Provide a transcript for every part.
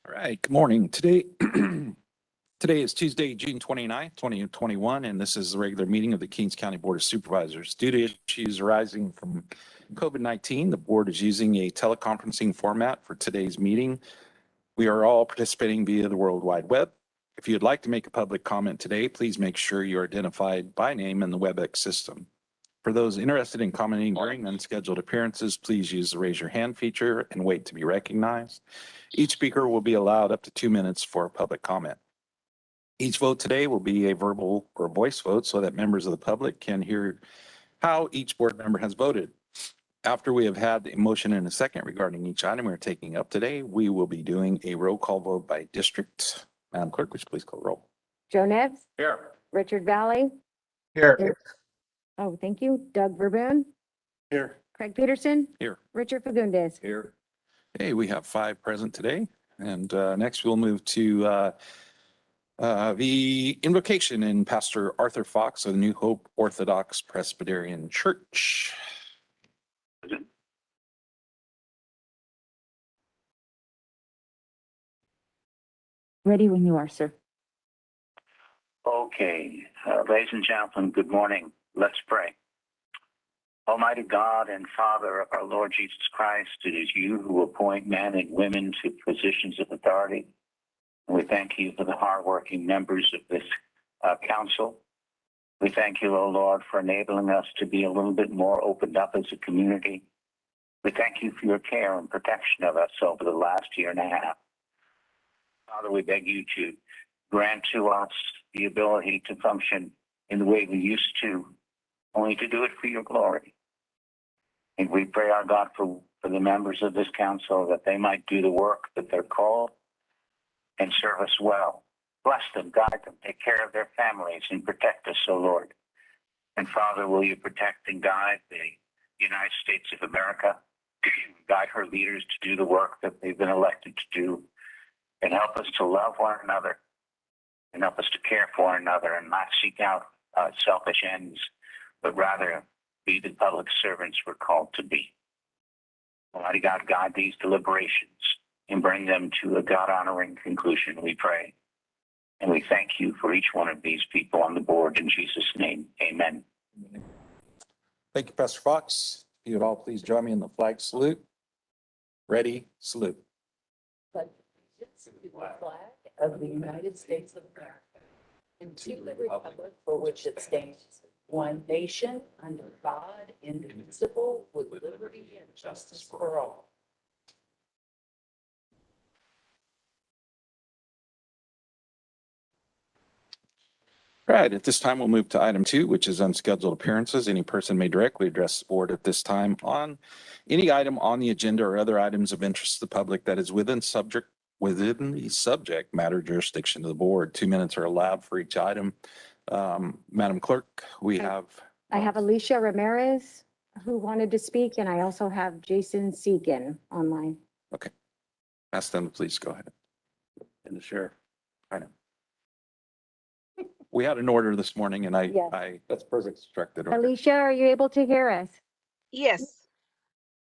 All right, good morning. Today is Tuesday, June 29th, 2021, and this is the regular meeting of the Kings County Board of Supervisors. Due to issues arising from COVID-19, the board is using a teleconferencing format for today's meeting. We are all participating via the World Wide Web. If you'd like to make a public comment today, please make sure you're identified by name in the WebEx system. For those interested in commenting during unscheduled appearances, please use the raise your hand feature and wait to be recognized. Each speaker will be allowed up to 2 minutes for a public comment. Each vote today will be a verbal or voice vote so that members of the public can hear how each board member has voted. After we have had a motion and a second regarding each item we're taking up today, we will be doing a roll call vote by district. Madam Clerk, would you please call roll? Joe Nevs, Here. Richard Valley. Here. Oh, thank you. Doug Verboon, Here. Craig Peterson, Here. Richard Fagundes. Here. Okay, we have 5 present today. And next we'll move to the invocation in Pastor Arthur Fox of the New Hope Orthodox Presbyterian Church. Ready when you are, sir. Okay, ladies and gentlemen, good morning. Let's pray. Almighty God and Father of our Lord Jesus Christ, it is you who appoint men and women to positions of authority. And we thank you for the hardworking members of this council. We thank you, O Lord, for enabling us to be a little bit more opened up as a community. We thank you for your care and protection of us over the last year and a half. Father, we beg you to grant to us the ability to function in the way we used to, only to do it for your glory. And we pray, our God, for the members of this council, that they might do the work that they're called and serve us well. Bless them, guide them, take care of their families, and protect us, O Lord. And Father, will you protect and guide the United States of America, guide her leaders to do the work that they've been elected to do, and help us to love one another, and help us to care for one another, and not seek out selfish ends, but rather be the public servants we're called to be. Almighty God, guide these deliberations and bring them to a God-honoring conclusion, we pray. And we thank you for each one of these people on the board. In Jesus' name, amen. Thank you, Pastor Fox. If you would all please join me in the flag salute. Ready, salute. Pledge allegiance to the flag of the United States of America and to the republic for which it stands, one nation, under God, indivisible, with liberty and justice for all. All right, at this time, we'll move to item 2, which is unscheduled appearances. Any person may directly address the board at this time on any item on the agenda or other items of interest to the public that is within the subject matter jurisdiction of the board. 2 minutes are allowed for each item. Madam Clerk, I have Alicia Ramirez who wanted to speak, and I also have Jason Segan online. Okay. Ask them to please go ahead. And the sheriff. I know. We had an order this morning and Yes. that's perfect instructed. order. Alicia, are you able to hear us? Yes.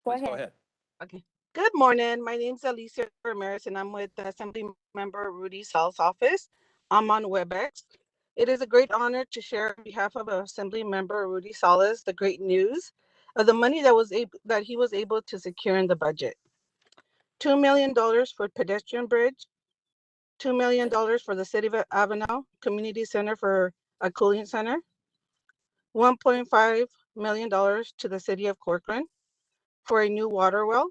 Go Please ahead. Okay. Good morning. My name is Alicia Ramirez, and I'm with the Assembly Member Rudy Sal's office. I'm on WebEx. It is a great honor to share on behalf of Assembly Member Rudy Salas the great news of the money that he was able to secure in the budget. $2 million for pedestrian bridge, $2 million for the City of Avenel Community Center for a cooling center, $1.5 million to the City of Corcoran for a new water well,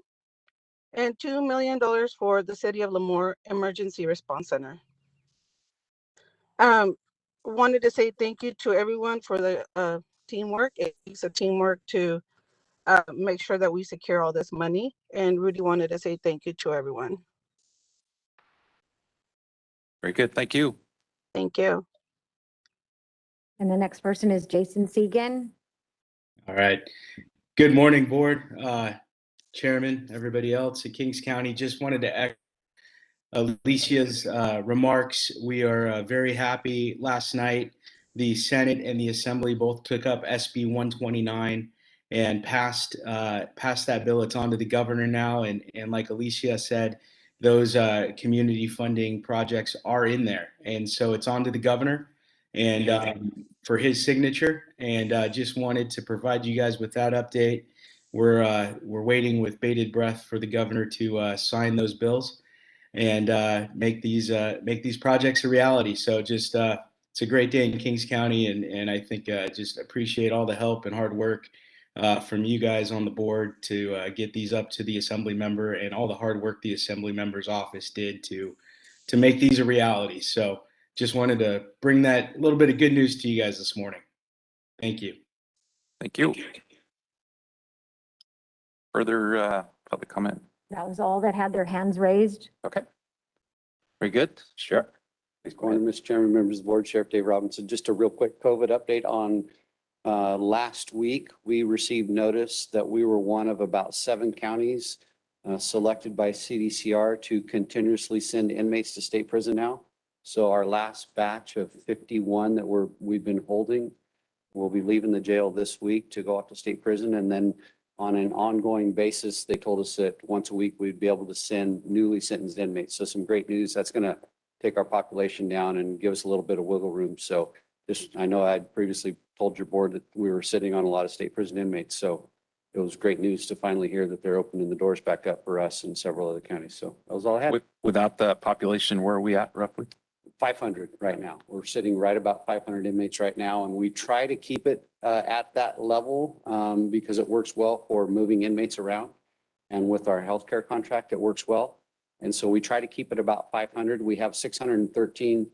and $2 million for the City of Lemoore Emergency Response Center. Wanted to say thank you to everyone for the teamwork. It takes a teamwork to make sure that we secure all this money. And Rudy wanted to say thank you to everyone. Very good. Thank you. Thank you. And the next person is Jason Segan. All right. Good morning, board, chairman, everybody else at Kings County. Just wanted to echo Alicia's remarks. We are very happy. Last night, the Senate and the Assembly both took up SB 129 and passed that bill. It's on to the governor now. And like Alicia said, those community funding projects are in there. And so it's on to the governor and for his signature. And just wanted to provide you guys with that update. We're waiting with bated breath for the governor to sign those bills and make these projects a reality. So just it's a great day in Kings County, and I think just appreciate all the help and hard work from you guys on the board to get these up to the assembly member, and all the hard work the assembly member's office did to make these a reality. So just wanted to bring that little bit of good news to you guys this morning. Thank you. Thank you. Further public comment? That was all that had their hands raised. Okay. Very good. Sure. Please Good go ahead. morning, Mr. Chairman, members of the board, Sheriff Dave Robinson. Just a real quick COVID update on last week. We received notice that we were one of about 7 counties selected by CDCR to continuously send inmates to state prison now. So our last batch of 51 that we've been holding will be leaving the jail this week to go off to state prison. And then on an ongoing basis, they told us that once a week we'd be able to send newly sentenced inmates. So some great news. That's going to take our population down and give us a little bit of wiggle room. So I know I'd previously told your board that we were sitting on a lot of state prison inmates. So it was great news to finally hear that they're opening the doors back up for us and several other counties. So that was all I had. Without the population, where are we at roughly? 500 right now. We're sitting right about 500 inmates right now, and we try to keep it at that level because it works well for moving inmates around. And with our healthcare contract, it works well. And so we try to keep it about 500. We have 613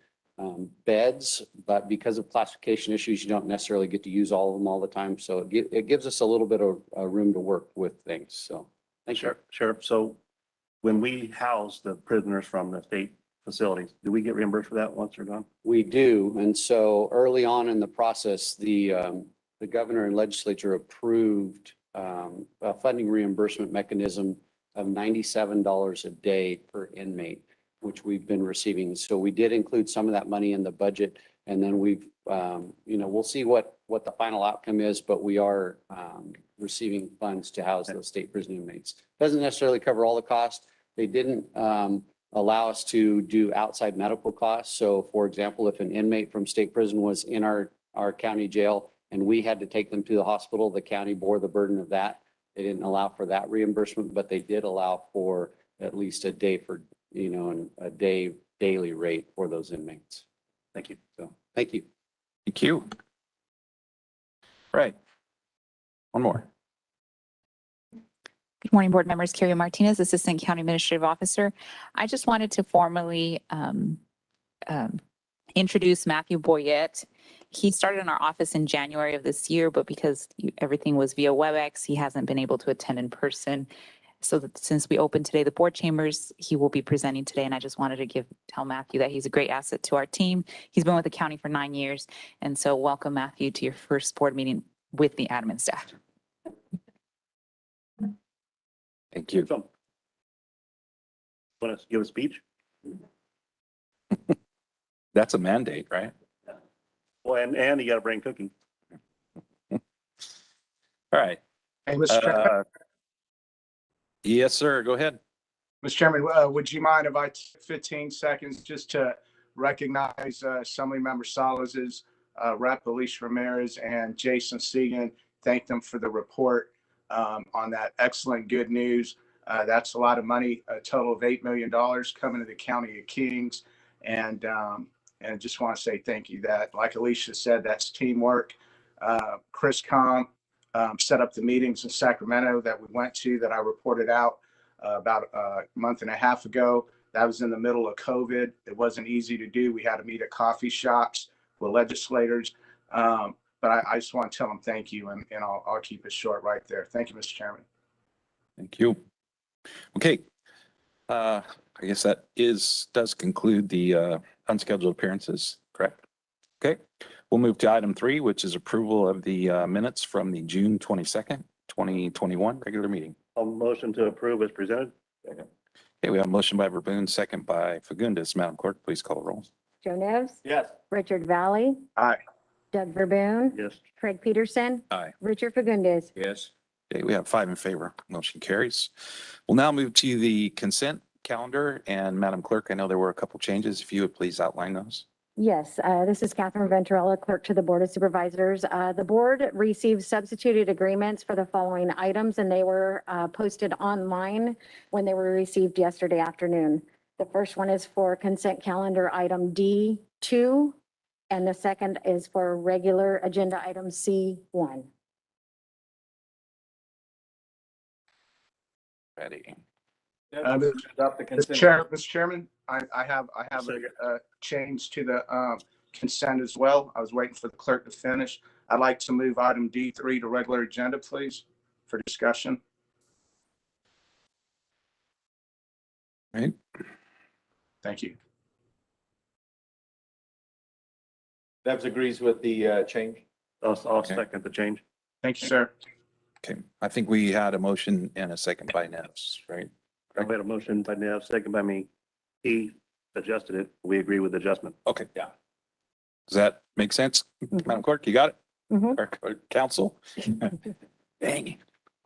beds, but because of classification issues, you don't necessarily get to use all of them all the time. So it gives us a little bit of room to work with things. So thank you. Sheriff, so when we house the prisoners from the state facilities, do we get reimbursed for that once they're done? We do. And so early on in the process, the governor and legislature approved a funding reimbursement mechanism of $97 a day per inmate, which we've been receiving. So we did include some of that money in the budget. And then we've, we'll see what the final outcome is, but we are receiving funds to house those state prison inmates. Doesn't necessarily cover all the costs. They didn't allow us to do outside medical costs. So for example, if an inmate from state prison was in our county jail and we had to take them to the hospital, the county bore the burden of that. They didn't allow for that reimbursement, but they did allow for at least a day for, a daily rate for those inmates. Thank you. So, thank you. Thank you. Right. One more. Good morning, board members. Carrie Martinez, Assistant County Administrative Officer. I just wanted to formally introduce Matthew Boyette. He started in our office in January of this year, but because everything was via WebEx, he hasn't been able to attend in person. So that since we opened today the board chambers, he will be presenting today. And I just wanted to tell Matthew that he's a great asset to our team. He's been with the county for 9 years. And so welcome, Matthew, to your first board meeting with the admin staff. Thank you. So, want to give a speech? That's a mandate, right? Well, and you got to bring cooking. All right. Hey, Mr. Chairman, Yes, sir. Go ahead. Mr. Chairman, would you mind if I took 15 seconds just to recognize Assembly Member Salas's Rep. Alicia Ramirez and Jason Segan, thank them for the report on that excellent good news. That's a lot of money, a total of $8 million coming to the County of Kings. And I just want to say thank you. That, like Alicia said, that's teamwork. Chris Com set up the meetings in Sacramento that we went to that I reported out about a month and a half ago. That was in the middle of COVID. It wasn't easy to do. We had to meet at coffee shops with legislators. But I just want to tell them thank you, and I'll keep it short right there. Thank you, Mr. Chairman. Thank you. Okay. I guess that does conclude the unscheduled appearances, correct? Okay. We'll move to item 3, which is approval of the minutes from the June 22nd, 2021 regular meeting. A motion to approve is presented. Okay, we have a motion by Verboen, second by Fagundes. Madam Clerk, please call the roll. Joe Nevs, Yes. Richard Valley, Aye. Doug Verboen, Yes. Craig Peterson, Aye. Richard Fagundes. Yes. Okay, we have 5 in favor. Motion carries. We'll now move to the consent calendar. And Madam Clerk, I know there were a couple changes. If you would please outline those. Yes, this is Catherine Venturella, Clerk to the Board of Supervisors. The board received substituted agreements for the following items, and they were posted online when they were received yesterday afternoon. The first one is for consent calendar item D2, and the second is for regular agenda item C1. Ready. Mr. Chairman, I have a change to the consent as well. I was waiting for the clerk to finish. I'd like to move item D3 to regular agenda, please, for discussion. Right. Thank you. Debs agrees with the change. I'll second the change. Thank you, sir. Okay. I think we had a motion and a second by Nels, right? I made a motion by Nev, second by me. He adjusted it. We agree with the adjustment. Okay. Yeah. Does that make sense? Madam Clerk, you got it? Mhm. Or council? Dang.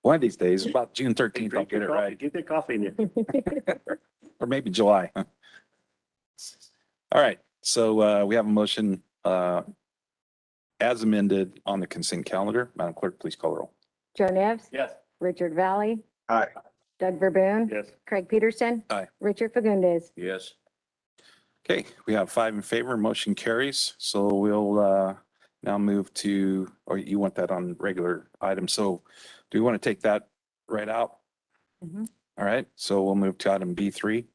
One of these days, about June 13th, I'll get it right. Get that coffee in you. Or maybe July. All right. So we have a motion as amended on the consent calendar. Madam Clerk, please call the roll. Joe Nevs. Yes. Richard Valley. Aye. Doug Verboon. Yes. Craig Peterson. Aye. Richard Fagundes. Yes. Okay, we have 5 in favor, motion carries. So we'll now move to, or you want that on regular item. So do you want to take that right out? Mhm. All right, so we'll move to item B3.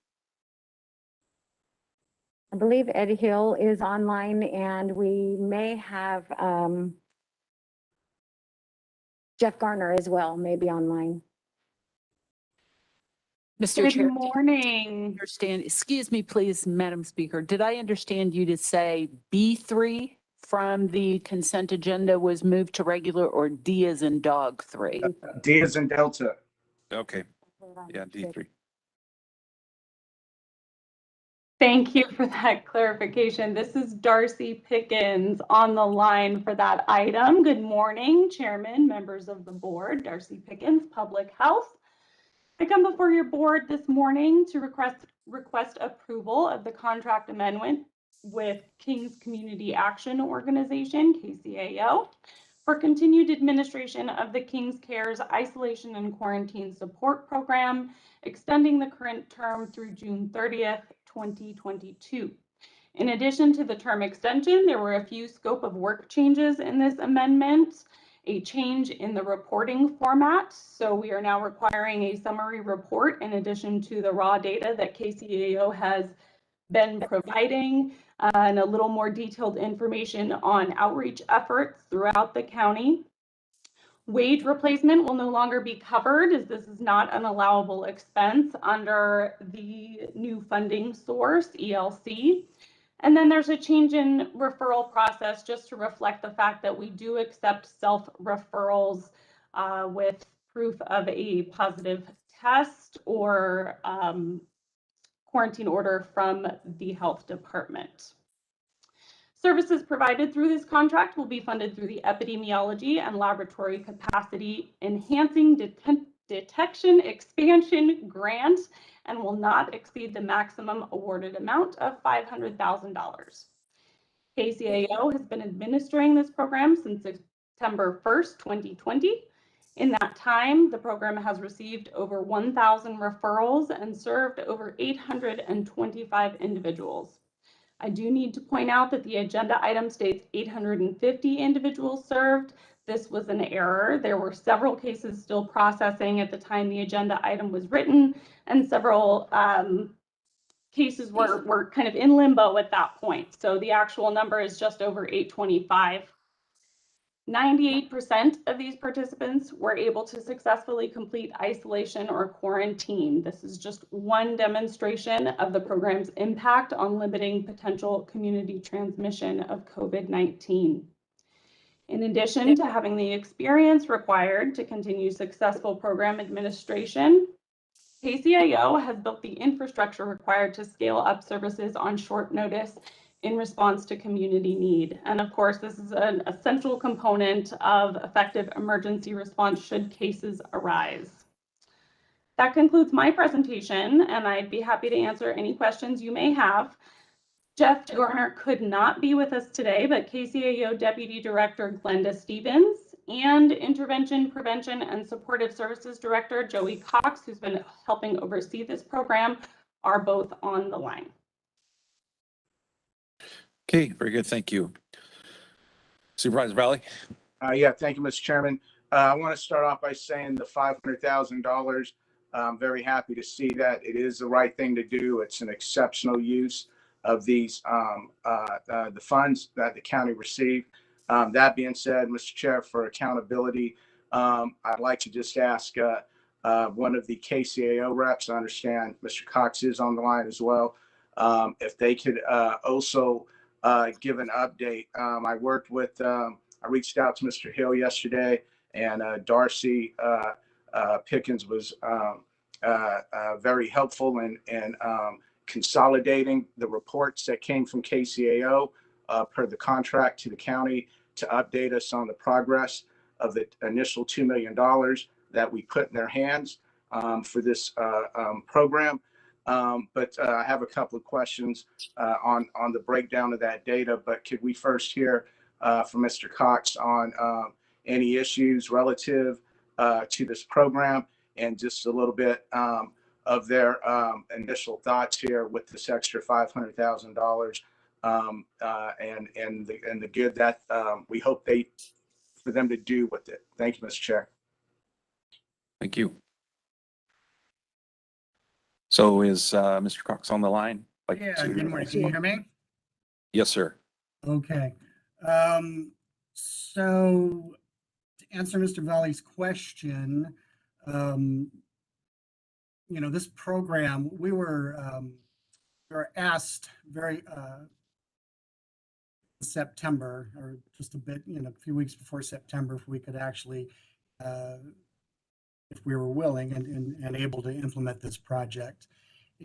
I believe Ed Hill is online, and we may have Jeff Garner as well, maybe online. Mr. Good Chair, morning. excuse me, please, Madam Speaker. Did I understand you to say B3 from the consent agenda was moved to regular, or D as in dog 3? D as in Delta. Okay, yeah, D3. Thank you for that clarification. This is Darcy Pickens on the line for that item. Good morning, Chairman, members of the board. Darcy Pickens, Public Health. I come before your board this morning to request approval of the contract amendment with Kings Community Action Organization, KCAO, for continued administration of the Kings Cares Isolation and Quarantine Support Program, extending the current term through June 30th, 2022. In addition to the term extension, there were a few scope of work changes in this amendment. A change in the reporting format. So we are now requiring a summary report in addition to the raw data that KCAO has been providing, and a little more detailed information on outreach efforts throughout the county. Wage replacement will no longer be covered, as this is not an allowable expense under the new funding source, ELC. And then there's a change in referral process just to reflect the fact that we do accept self-referrals with proof of a positive test or quarantine order from the health department. Services provided through this contract will be funded through the Epidemiology and Laboratory Capacity Enhancing Detection Expansion Grant and will not exceed the maximum awarded amount of $500,000. KCAO has been administering this program since September 1st, 2020. In that time, the program has received over 1,000 referrals and served over 825 individuals. I do need to point out that the agenda item states 850 individuals served. This was an error. There were several cases still processing at the time the agenda item was written, and several cases were kind of in limbo at that point. So the actual number is just over 825. 98% of these participants were able to successfully complete isolation or quarantine. This is just one demonstration of the program's impact on limiting potential community transmission of COVID-19. In addition to having the experience required to continue successful program administration, KCAO has built the infrastructure required to scale up services on short notice in response to community need. And of course, this is an essential component of effective emergency response should cases arise. That concludes my presentation, and I'd be happy to answer any questions you may have. Jeff Garner could not be with us today, but KCAO Deputy Director Glenda Stevens and Intervention, Prevention, and Supportive Services Director Joey Cox, who's been helping oversee this program, are both on the line. Okay, very good. Thank you. Supervisor Valley? Yeah, thank you, Mr. Chairman. I want to start off by saying the $500,000. I'm very happy to see that. It is the right thing to do. It's an exceptional use of these the funds that the county received. That being said, Mr. Chair, for accountability, I'd like to just ask one of the KCAO reps, I understand Mr. Cox is on the line as well, if they could also give an update. I worked with, I reached out to Mr. Hill yesterday, and Darcy Pickens was very helpful in consolidating the reports that came from KCAO per the contract to the county to update us on the progress of the initial $2 million that we put in their hands for this program. But I have a couple of questions on the breakdown of that data. But could we first hear from Mr. Cox on any issues relative to this program, and just a little bit of their initial thoughts here with this extra $500,000 and the good that we hope for them to do with it. Thank you, Mr. Chair. Thank you. So is Mr. Cox on the line? Yeah, good morning. Can you hear me? Yes, sir. Okay. So to answer Mr. Valley's question, this program, we were asked very September, or just a bit, a few weeks before September, if we could actually, if we were willing and able to implement this project.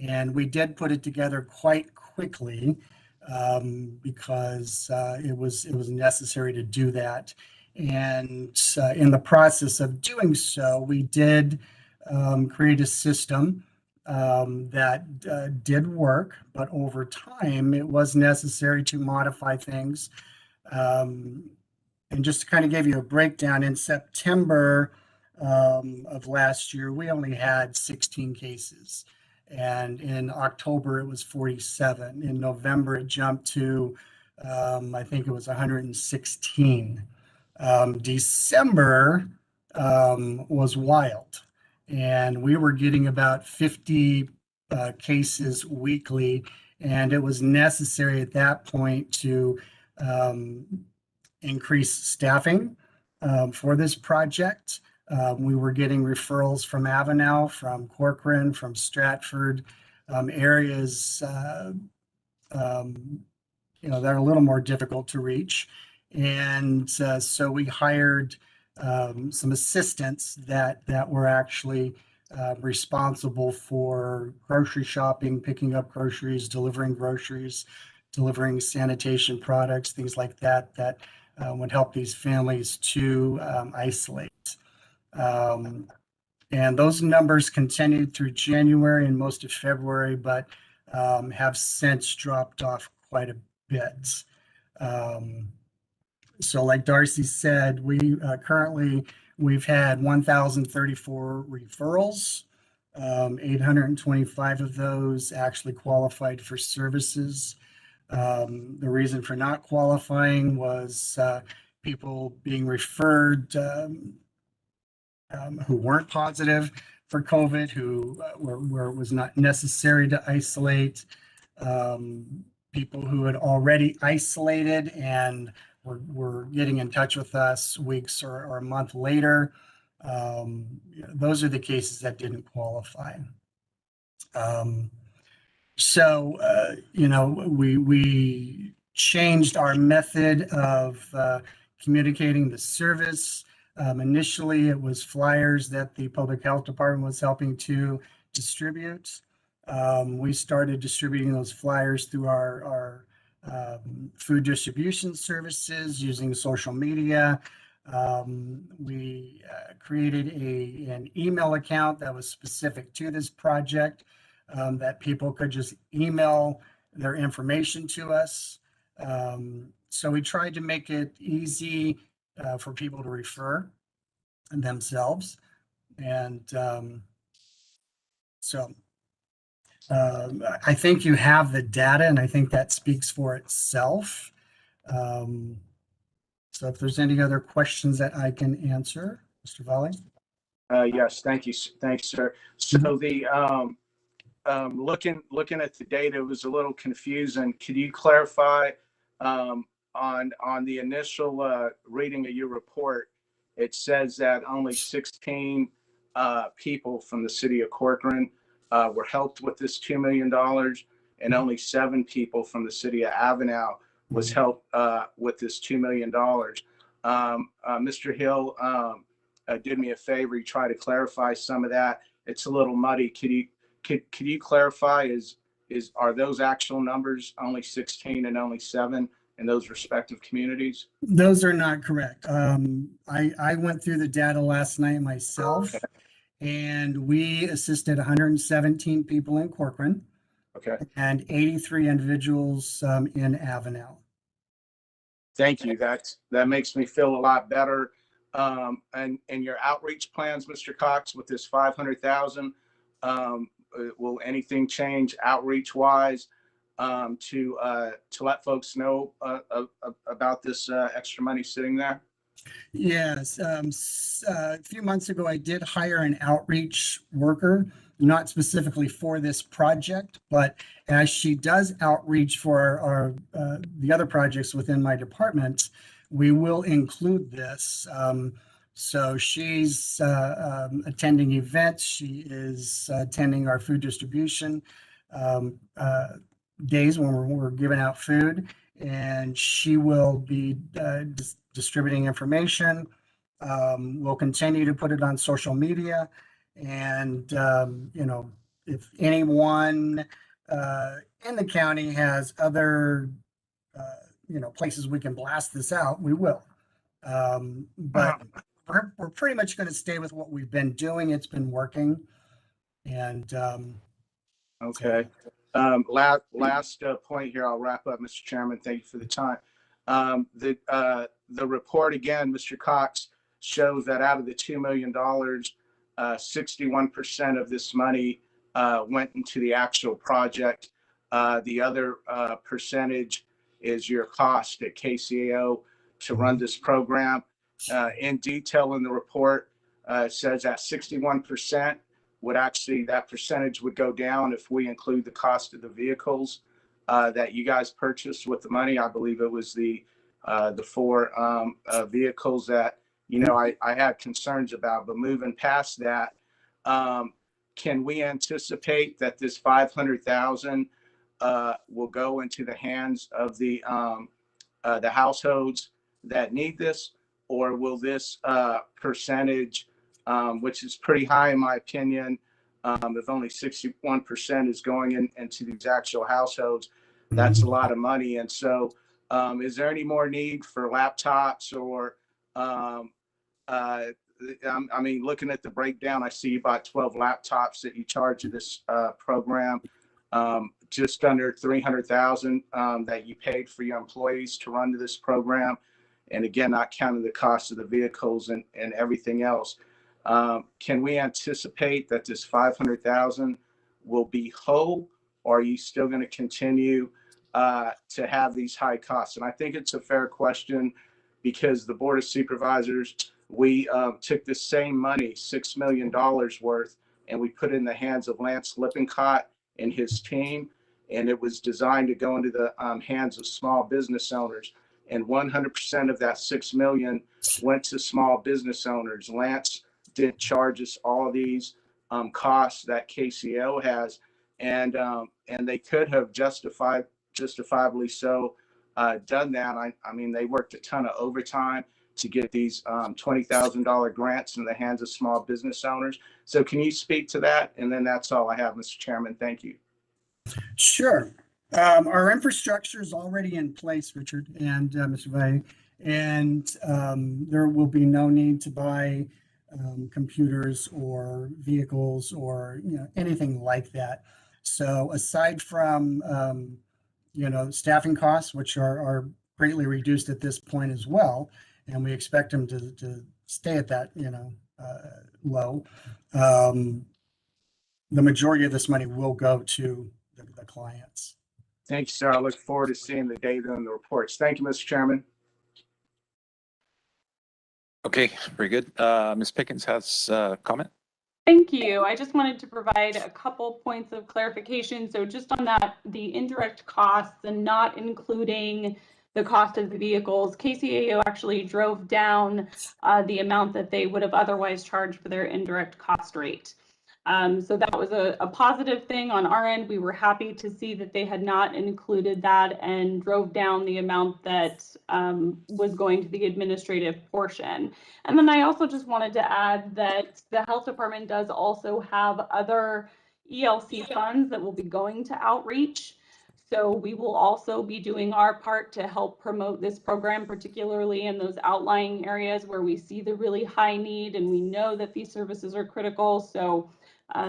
And we did put it together quite quickly because it was necessary to do that. And in the process of doing so, we did create a system that did work, but over time it was necessary to modify things. And just to kind of give you a breakdown, in September of last year, we only had 16 cases. And in October, it was 47. In November, it jumped to, I think it was 116. December was wild. And we were getting about 50 cases weekly. And it was necessary at that point to increase staffing for this project. We were getting referrals from Avenel, from Corcoran, from Stratford, areas that are a little more difficult to reach. And so we hired some assistants that were actually responsible for grocery shopping, picking up groceries, delivering sanitation products, things like that, that would help these families to isolate. And those numbers continued through January and most of February, but have since dropped off quite a bit. So like Darcy said, we currently, we've had 1,034 referrals. 825 of those actually qualified for services. The reason for not qualifying was people being referred who weren't positive for COVID, where it was not necessary to isolate, people who had already isolated and were getting in touch with us weeks or a month later. Those are the cases that didn't qualify. We changed our method of communicating the service. Initially, it was flyers that the Public Health Department was helping to distribute. We started distributing those flyers through our food distribution services using social media. We created an email account that was specific to this project, that people could just email their information to us. So we tried to make it easy for people to refer themselves. And I think you have the data, and I think that speaks for itself. So if there's any other questions that I can answer, Mr. Valley? Yes, thank you. Thanks, sir. So the, looking at the data, it was a little confusing. Could you clarify, on the initial, reading of your report, it says that only 16, people from the city of Corcoran, were helped with this $2 million, and only 7 people from the city of Avenel was helped, with this $2 million. Mr. Hill, did me a favor. He tried to clarify some of that. It's a little muddy. Could you clarify, are those actual numbers only 16 and only 7 in those respective communities? Those are not correct. I went through the data last night myself, and we assisted 117 people in Corcoran Okay, and 83 individuals in Avenel. thank you. That makes me feel a lot better. And your outreach plans, Mr. Cox, with this 500,000, will anything change outreach wise, to let folks know about this extra money sitting there? Yes, a few months ago, I did hire an outreach worker, not specifically for this project, but as she does outreach for our the other projects within my department, we will include this. So she's attending events. She is attending our food distribution days when we're giving out food, and she will be distributing information. We'll continue to put it on social media, and if anyone in the county has other places we can blast this out, we will. But we're pretty much going to stay with what we've been doing. It's been working, and okay. Last point here, I'll wrap up, Mr. Chairman. Thank you for the time. The report again, Mr. Cox, shows that out of the $2 million, 61% of this money went into the actual project. The other percentage is your cost at KCAO to run this program. In detail in the report, it says that 61% that percentage would go down if we include the cost of the vehicles that you guys purchased with the money. I believe it was the 4 vehicles that I had concerns about. But moving past that, can we anticipate that this 500,000 will go into the hands of the households that need this, or will this percentage, which is pretty high in my opinion, if only 61% is going into these actual households, that's a lot of money. And so, is there any more need for laptops or, I mean, looking at the breakdown, I see you bought 12 laptops that you charge of this program, just under 300,000 that you paid for your employees to run to this program. And again, not counting the cost of the vehicles and everything else. Can we anticipate that this 500,000 will be whole, or are you still going to continue to have these high costs? And I think it's a fair question, because the Board of Supervisors, we took the same money, $6 million worth, and we put it in the hands of Lance Lippincott and his team. And it was designed to go into the hands of small business owners. And 100% of that $6 million went to small business owners. Lance didn't charge us all these costs that KCO has, and they could have justifiably so done that. I mean, they worked a ton of overtime to get these $20,000 grants in the hands of small business owners. So can you speak to that? And then that's all I have, Mr. Chairman. Thank you. Sure. Our infrastructure is already in place, Richard and Mr. Valley, And there will be no need to buy computers or vehicles or, anything like that. So aside from, staffing costs, which are greatly reduced at this point as well, and we expect them to stay at that, low, the majority of this money will go to the clients. Thank you, sir. I look forward to seeing the data and the reports. Thank you, Mr. Chairman. Okay, very good. Ms. Pickens has a comment. Thank you. I just wanted to provide a couple points of clarification. So just on that, the indirect costs and not including the cost of the vehicles, KCAO actually drove down the amount that they would have otherwise charged for their indirect cost rate. So that was a positive thing on our end. We were happy to see that they had not included that and drove down the amount that was going to the administrative portion. And then I also just wanted to add that the health department does also have other ELC funds that will be going to outreach. So we will also be doing our part to help promote this program, particularly in those outlying areas where we see the really high need and we know that these services are critical. So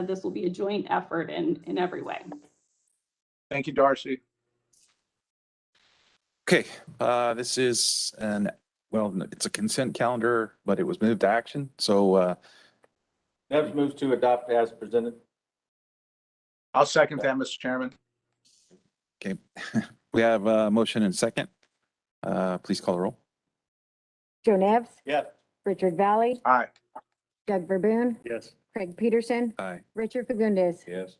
this will be a joint effort in every way. Thank you, Darcy. Okay, this is it's a consent calendar, but it was moved to action. So Neves moves to adopt as presented. I'll second that, Mr. Chairman. okay, we have a motion and second. Please call the roll. Joe Nevs, Yes. Richard Valley, Aye. Doug Verboon, Yes. Craig Peterson, Aye. Richard Fagundes. Yes.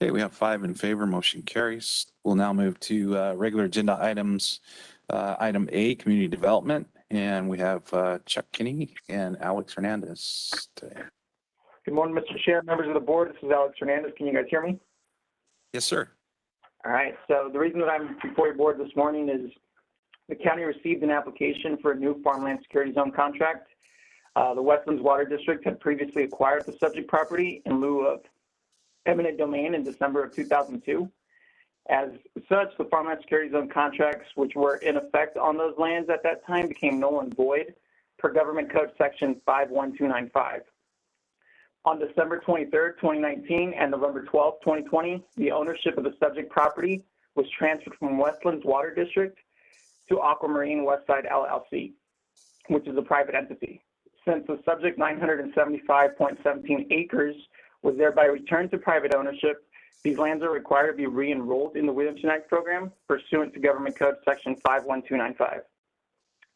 Okay, we have 5 in favor, motion carries. We'll now move to regular agenda items. Item A, community development, and we have Chuck Kinney and Alex Hernandez today. Good morning, Mr. Chair, members of the board. This is Alex Hernandez. Can you guys hear me? Yes, sir. All right. So the reason that I'm before your board this morning is the county received an application for a new farmland security zone contract. The Westlands Water District had previously acquired the subject property in lieu of eminent domain in December of 2002. As such, the farmland security zone contracts, which were in effect on those lands at that time, became null and void per Government Code Section 51295. On December 23rd, 2019 and November 12th, 2020, the ownership of the subject property was transferred from Westlands Water District to Aquamarine Westside LLC, which is a private entity. Since the subject 975.17 acres was thereby returned to private ownership, these lands are required to be re-enrolled in the Williamson Act program pursuant to Government Code Section 51295.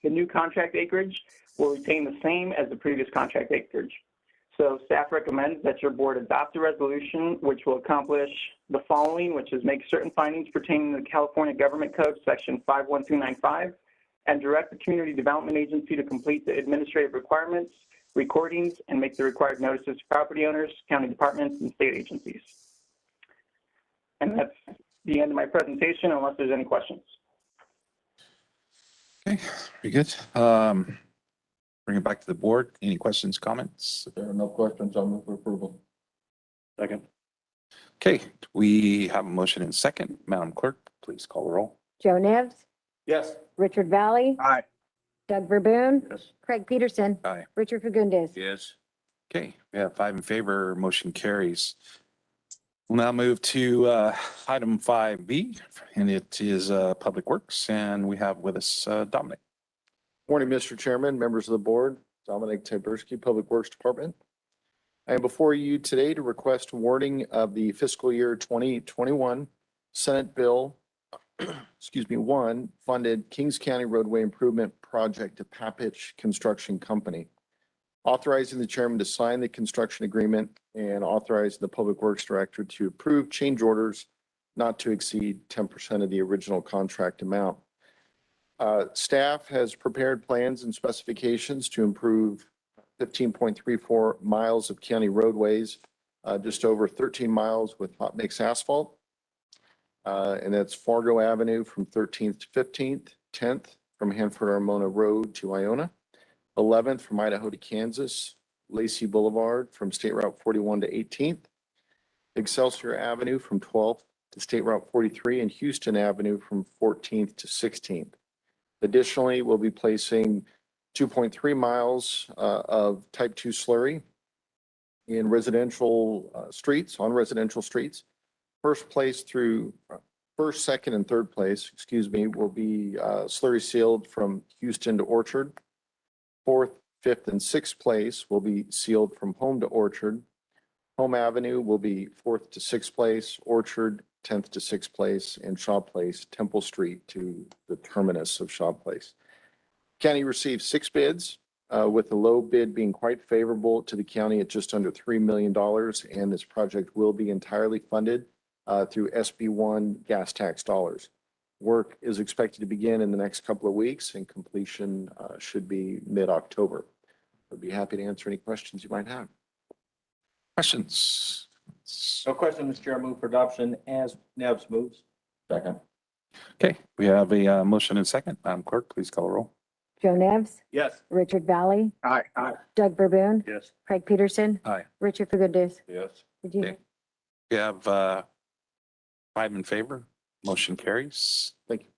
The new contract acreage will retain the same as the previous contract acreage. So staff recommends that your board adopt a resolution which will accomplish the following, which is make certain findings pertaining to the California Government Code Section 51295 and direct the Community Development Agency to complete the administrative requirements, recordings, and make the required notices to property owners, county departments, and state agencies. And that's the end of my presentation, unless there's any questions. Okay, very good. Bring it back to the board. Any questions, comments? If there are no questions, I'll move for approval. Second. Okay, we have a motion and second. Madam Clerk, please call the roll. Joe Nevs, Yes. Richard Valley, Aye. Doug Verboon, Yes. Craig Peterson, Aye. Richard Fagundes. Yes. Okay, we have 5 in favor, motion carries. We'll now move to item 5B, and it is Public Works, and we have with us Dominic. Morning, Mr. Chairman, members of the board, Dominic Tyberski, Public Works Department. I am before you today to request awarding of the fiscal year 2021 Senate Bill, 1 funded Kings County Roadway Improvement Project to Papich Construction Company. Authorizing the chairman to sign the construction agreement and authorizing the Public Works Director to approve change orders not to exceed 10% of the original contract amount. Staff has prepared plans and specifications to improve 15.34 miles of county roadways, just over 13 miles with hot mix asphalt. And that's Fargo Avenue from 13th to 15th, 10th from Hanford-Armona Road to Iona, 11th from Idaho to Kansas, Lacey Boulevard from State Route 41 to 18th, Excelsior Avenue from 12th to State Route 43, and Houston Avenue from 14th to 16th. Additionally, we'll be placing 2.3 miles of type 2 slurry in residential streets, on residential streets. First, second, and third place, will be slurry sealed from Houston to Orchard. Fourth, fifth, and sixth place will be sealed from Home to Orchard. Home Avenue will be fourth to sixth place, Orchard, 10th to sixth place, and Shaw Place, Temple Street to the terminus of Shaw Place. County received 6 bids, with the low bid being quite favorable to the county at just under $3 million. And this project will be entirely funded through SB1 gas tax dollars. Work is expected to begin in the next couple of weeks, and completion should be mid-October. I'd be happy to answer any questions you might have. Questions? No question, Mr. Chair. Move for adoption as Nevs moves. Second. Okay, we have a motion and second. Madam Clerk, please call a roll. Joe Nevs, Yes. Richard Valley, Aye. Aye. Doug Verboon, Yes. Craig Peterson, Aye. Richard Fagundes. Yes. Did you? Okay. We have 5 in favor. Motion carries. Thank you.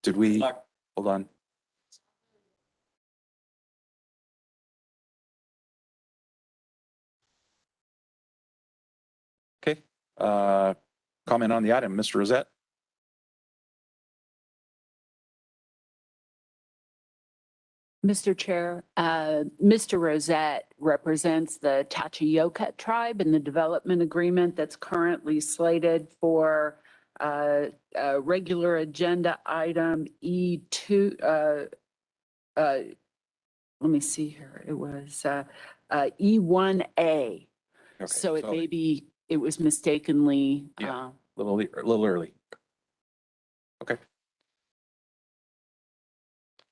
Did we, Luck. hold on. Okay, comment on the item, Mr. Rosette? Mr. Chair, Mr. Rosette represents the Tachiyoket tribe in the development agreement that's currently slated for a regular agenda item E2. Let me see here. It was E1A. Okay, So it may be, it was mistakenly. Yeah. A little early. Okay.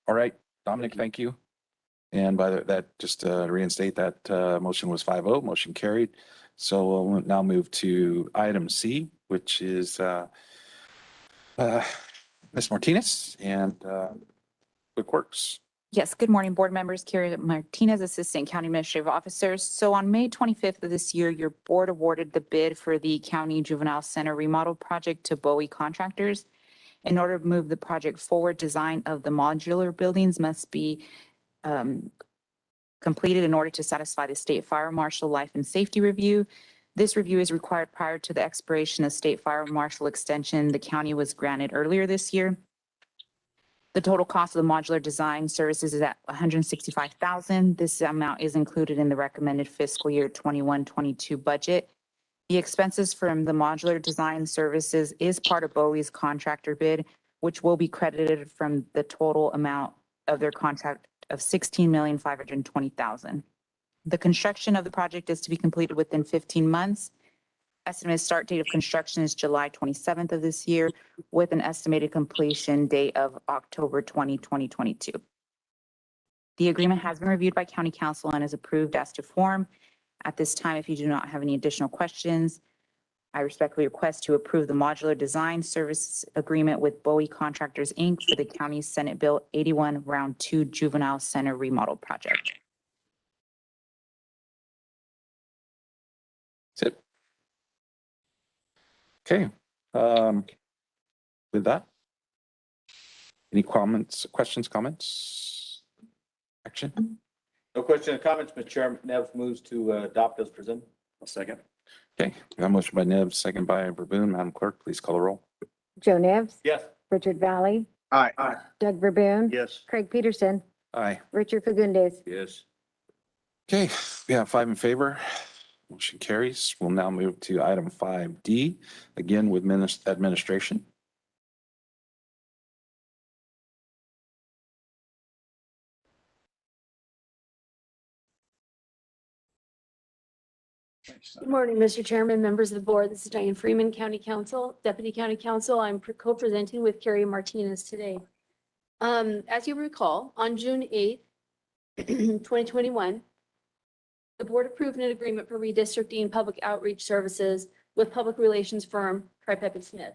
All right, Dominic, thank you. And by that, just to reinstate that motion was 5-0, motion carried. So we'll now move to item C, which is Ms. Martinez and Public Works. Yes, good morning, board members. Carrie Martinez, Assistant County Administrative Officers. So on May 25th of this year, your board awarded the bid for the County Juvenile Center remodel project to Bowie Contractors. In order to move the project forward, design of the modular buildings must be completed in order to satisfy the State Fire Marshal Life and Safety Review. This review is required prior to the expiration of State Fire Marshal extension the county was granted earlier this year. The total cost of the modular design services is at $165,000. This amount is included in the recommended fiscal year 21-22 budget. The expenses from the modular design services is part of Bowie's contractor bid, which will be credited from the total amount of their contract of $16,520,000. The construction of the project is to be completed within 15 months. Estimated start date of construction is July 27th of this year, with an estimated completion date of October 2022. The agreement has been reviewed by County Council and is approved as to form. At this time, if you do not have any additional questions, I respectfully request to approve the modular design service agreement with Bowie Contractors, Inc. for the County Senate Bill 81 Round 2 Juvenile Center Remodel Project. That's it. Okay. With that, any questions, comments? Action? No question or comments, Mr. Chair. Nevs moves to adopt as presented. A second. Okay, we have a motion by Nevs, second by Verboon. Madam Clerk, please call the roll. Joe Nevs, Yes. Richard Valley, Aye. Aye. Doug Verboon, Yes. Craig Peterson, Aye. Richard Fagundes. Yes. Okay, we have 5 in favor. Motion carries. We'll now move to item 5D, again with administration. Good morning, Mr. Chairman, members of the board. This is Diane Freeman, County Counsel, Deputy County Counsel. I'm co-presenting with Carrie Martinez today. As you recall, on June 8th, 2021, the board approved an agreement for redistricting public outreach services with public relations firm Tri-Peppy Smith.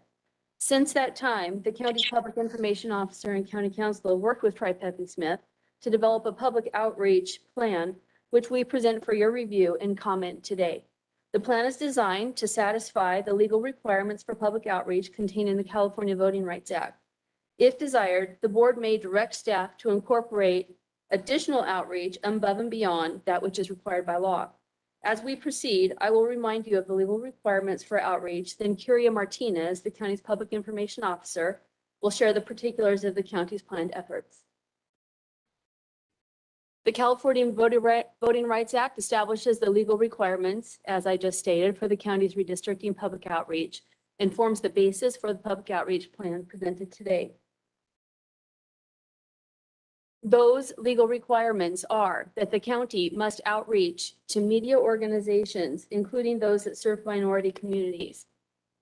Since that time, the county's public information officer and county counsel have worked with Tri-Peppy Smith to develop a public outreach plan, which we present for your review and comment today. The plan is designed to satisfy the legal requirements for public outreach contained in the California Voting Rights Act. If desired, the board may direct staff to incorporate additional outreach above and beyond that which is required by law. As we proceed, I will remind you of the legal requirements for outreach. Then Curia Martinez, the county's public information officer, will share the particulars of the county's planned efforts. The California Voting Rights Act establishes the legal requirements, as I just stated, for the county's redistricting public outreach and forms the basis for the public outreach plan presented today. Those legal requirements are that the county must outreach to media organizations, including those that serve minority communities,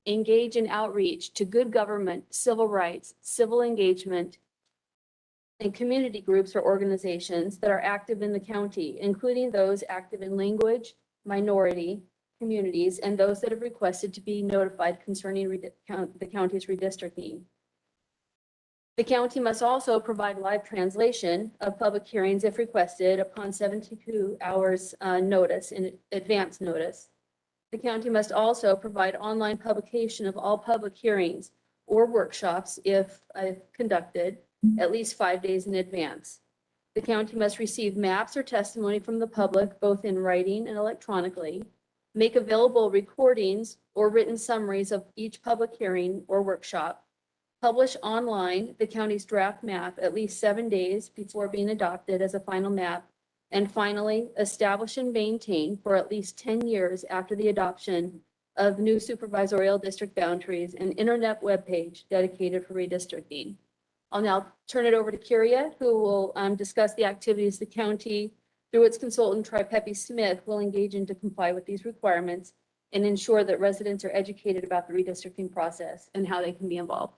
engage in outreach to good government, civil rights, civil engagement, and community groups or organizations that are active in the county, including those active in language, minority communities, and those that have requested to be notified concerning the county's redistricting. The county must also provide live translation of public hearings if requested upon 72 hours notice, in advance notice. The county must also provide online publication of all public hearings or workshops if conducted at least 5 days in advance. The county must receive maps or testimony from the public, both in writing and electronically, make available recordings or written summaries of each public hearing or workshop, publish online the county's draft map at least 7 days before being adopted as a final map, and finally, establish and maintain for at least 10 years after the adoption of new supervisorial district boundaries an internet webpage dedicated for redistricting. I'll now turn it over to Curia, who will discuss the activities the county, through its consultant, Tri-Pepe Smith, will engage in to comply with these requirements and ensure that residents are educated about the redistricting process and how they can be involved.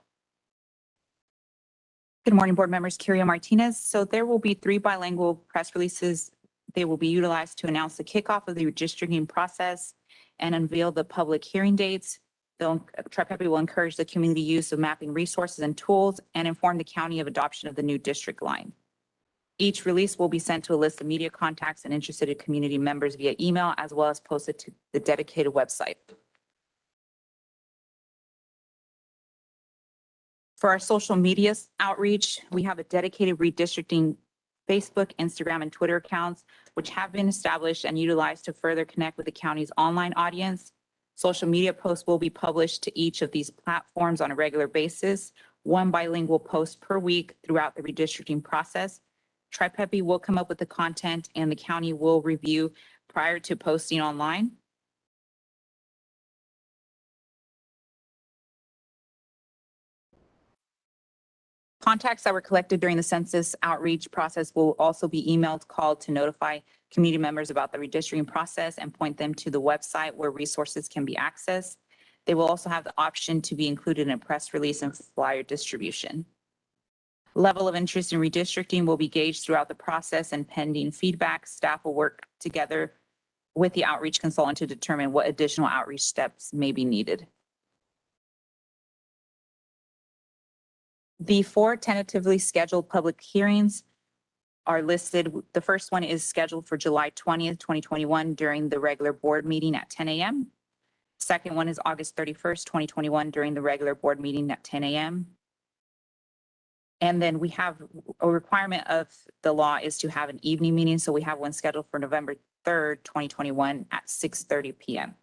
Good morning, board members. Curia Martinez. So there will be 3 bilingual press releases. They will be utilized to announce the kickoff of the redistricting process and unveil the public hearing dates. Tri-Pepe will encourage the community use of mapping resources and tools and inform the county of adoption of the new district line. Each release will be sent to a list of media contacts and interested community members via email, as well as posted to the dedicated website. For our social media outreach, we have a dedicated redistricting Facebook, Instagram, and Twitter accounts, which have been established and utilized to further connect with the county's online audience. Social media posts will be published to each of these platforms on a regular basis, 1 bilingual post per week throughout the redistricting process. Tri-Pepe will come up with the content and the county will review prior to posting online. Contacts that were collected during the census outreach process will also be emailed, called to notify community members about the redistricting process and point them to the website where resources can be accessed. They will also have the option to be included in a press release and flyer distribution. Level of interest in redistricting will be gauged throughout the process, and pending feedback, staff will work together with the outreach consultant to determine what additional outreach steps may be needed. The 4 tentatively scheduled public hearings are listed. The first one is scheduled for July 20th, 2021 during the regular board meeting at 10 a.m. Second one is August 31st, 2021 during the regular board meeting at 10 a.m. And then we have a requirement of the law is to have an evening meeting. So we have one scheduled for November 3rd, 2021 at 6:30 p.m.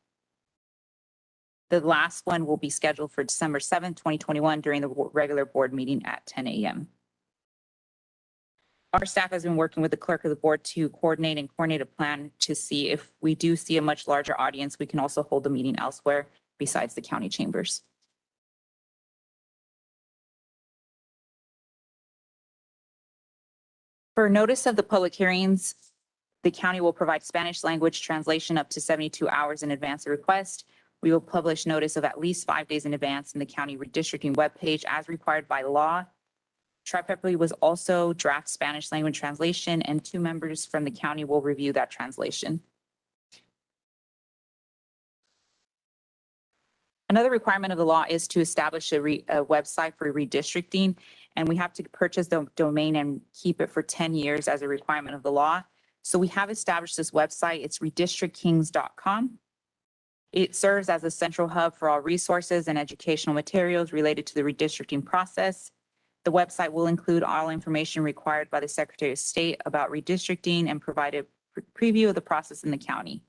The last one will be scheduled for December 7th, 2021 during the regular board meeting at 10 a.m. Our staff has been working with the clerk of the board to coordinate a plan to see if we do see a much larger audience, we can also hold the meeting elsewhere besides the county chambers. For notice of the public hearings, the county will provide Spanish language translation up to 72 hours in advance of request. We will publish notice of at least 5 days in advance in the county redistricting webpage as required by law. Tri-Pepe was also draft Spanish language translation, and 2 members from the county will review that translation. Another requirement of the law is to establish a website for redistricting, and we have to purchase the domain and keep it for 10 years as a requirement of the law. So we have established this website. It's redistrictkings.com. It serves as a central hub for all resources and educational materials related to the redistricting process. The website will include all information required by the Secretary of State about redistricting and provide a preview of the process in the county.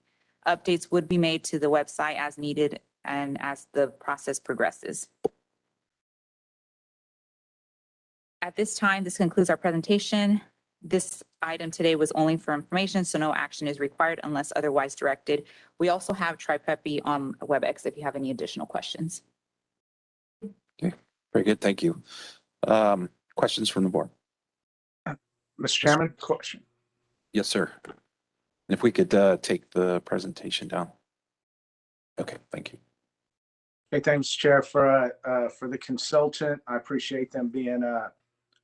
Updates would be made to the website as needed and as the process progresses. At this time, this concludes our presentation. This item today was only for information, so no action is required unless otherwise directed. We also have TriPeppy on WebEx if you have any additional questions. Okay, very good. Thank you. Questions from the board? Mr. Chairman, question. Yes, sir. If we could take the presentation down. Okay, thank you. Hey, thanks, Chair, for the consultant. I appreciate them being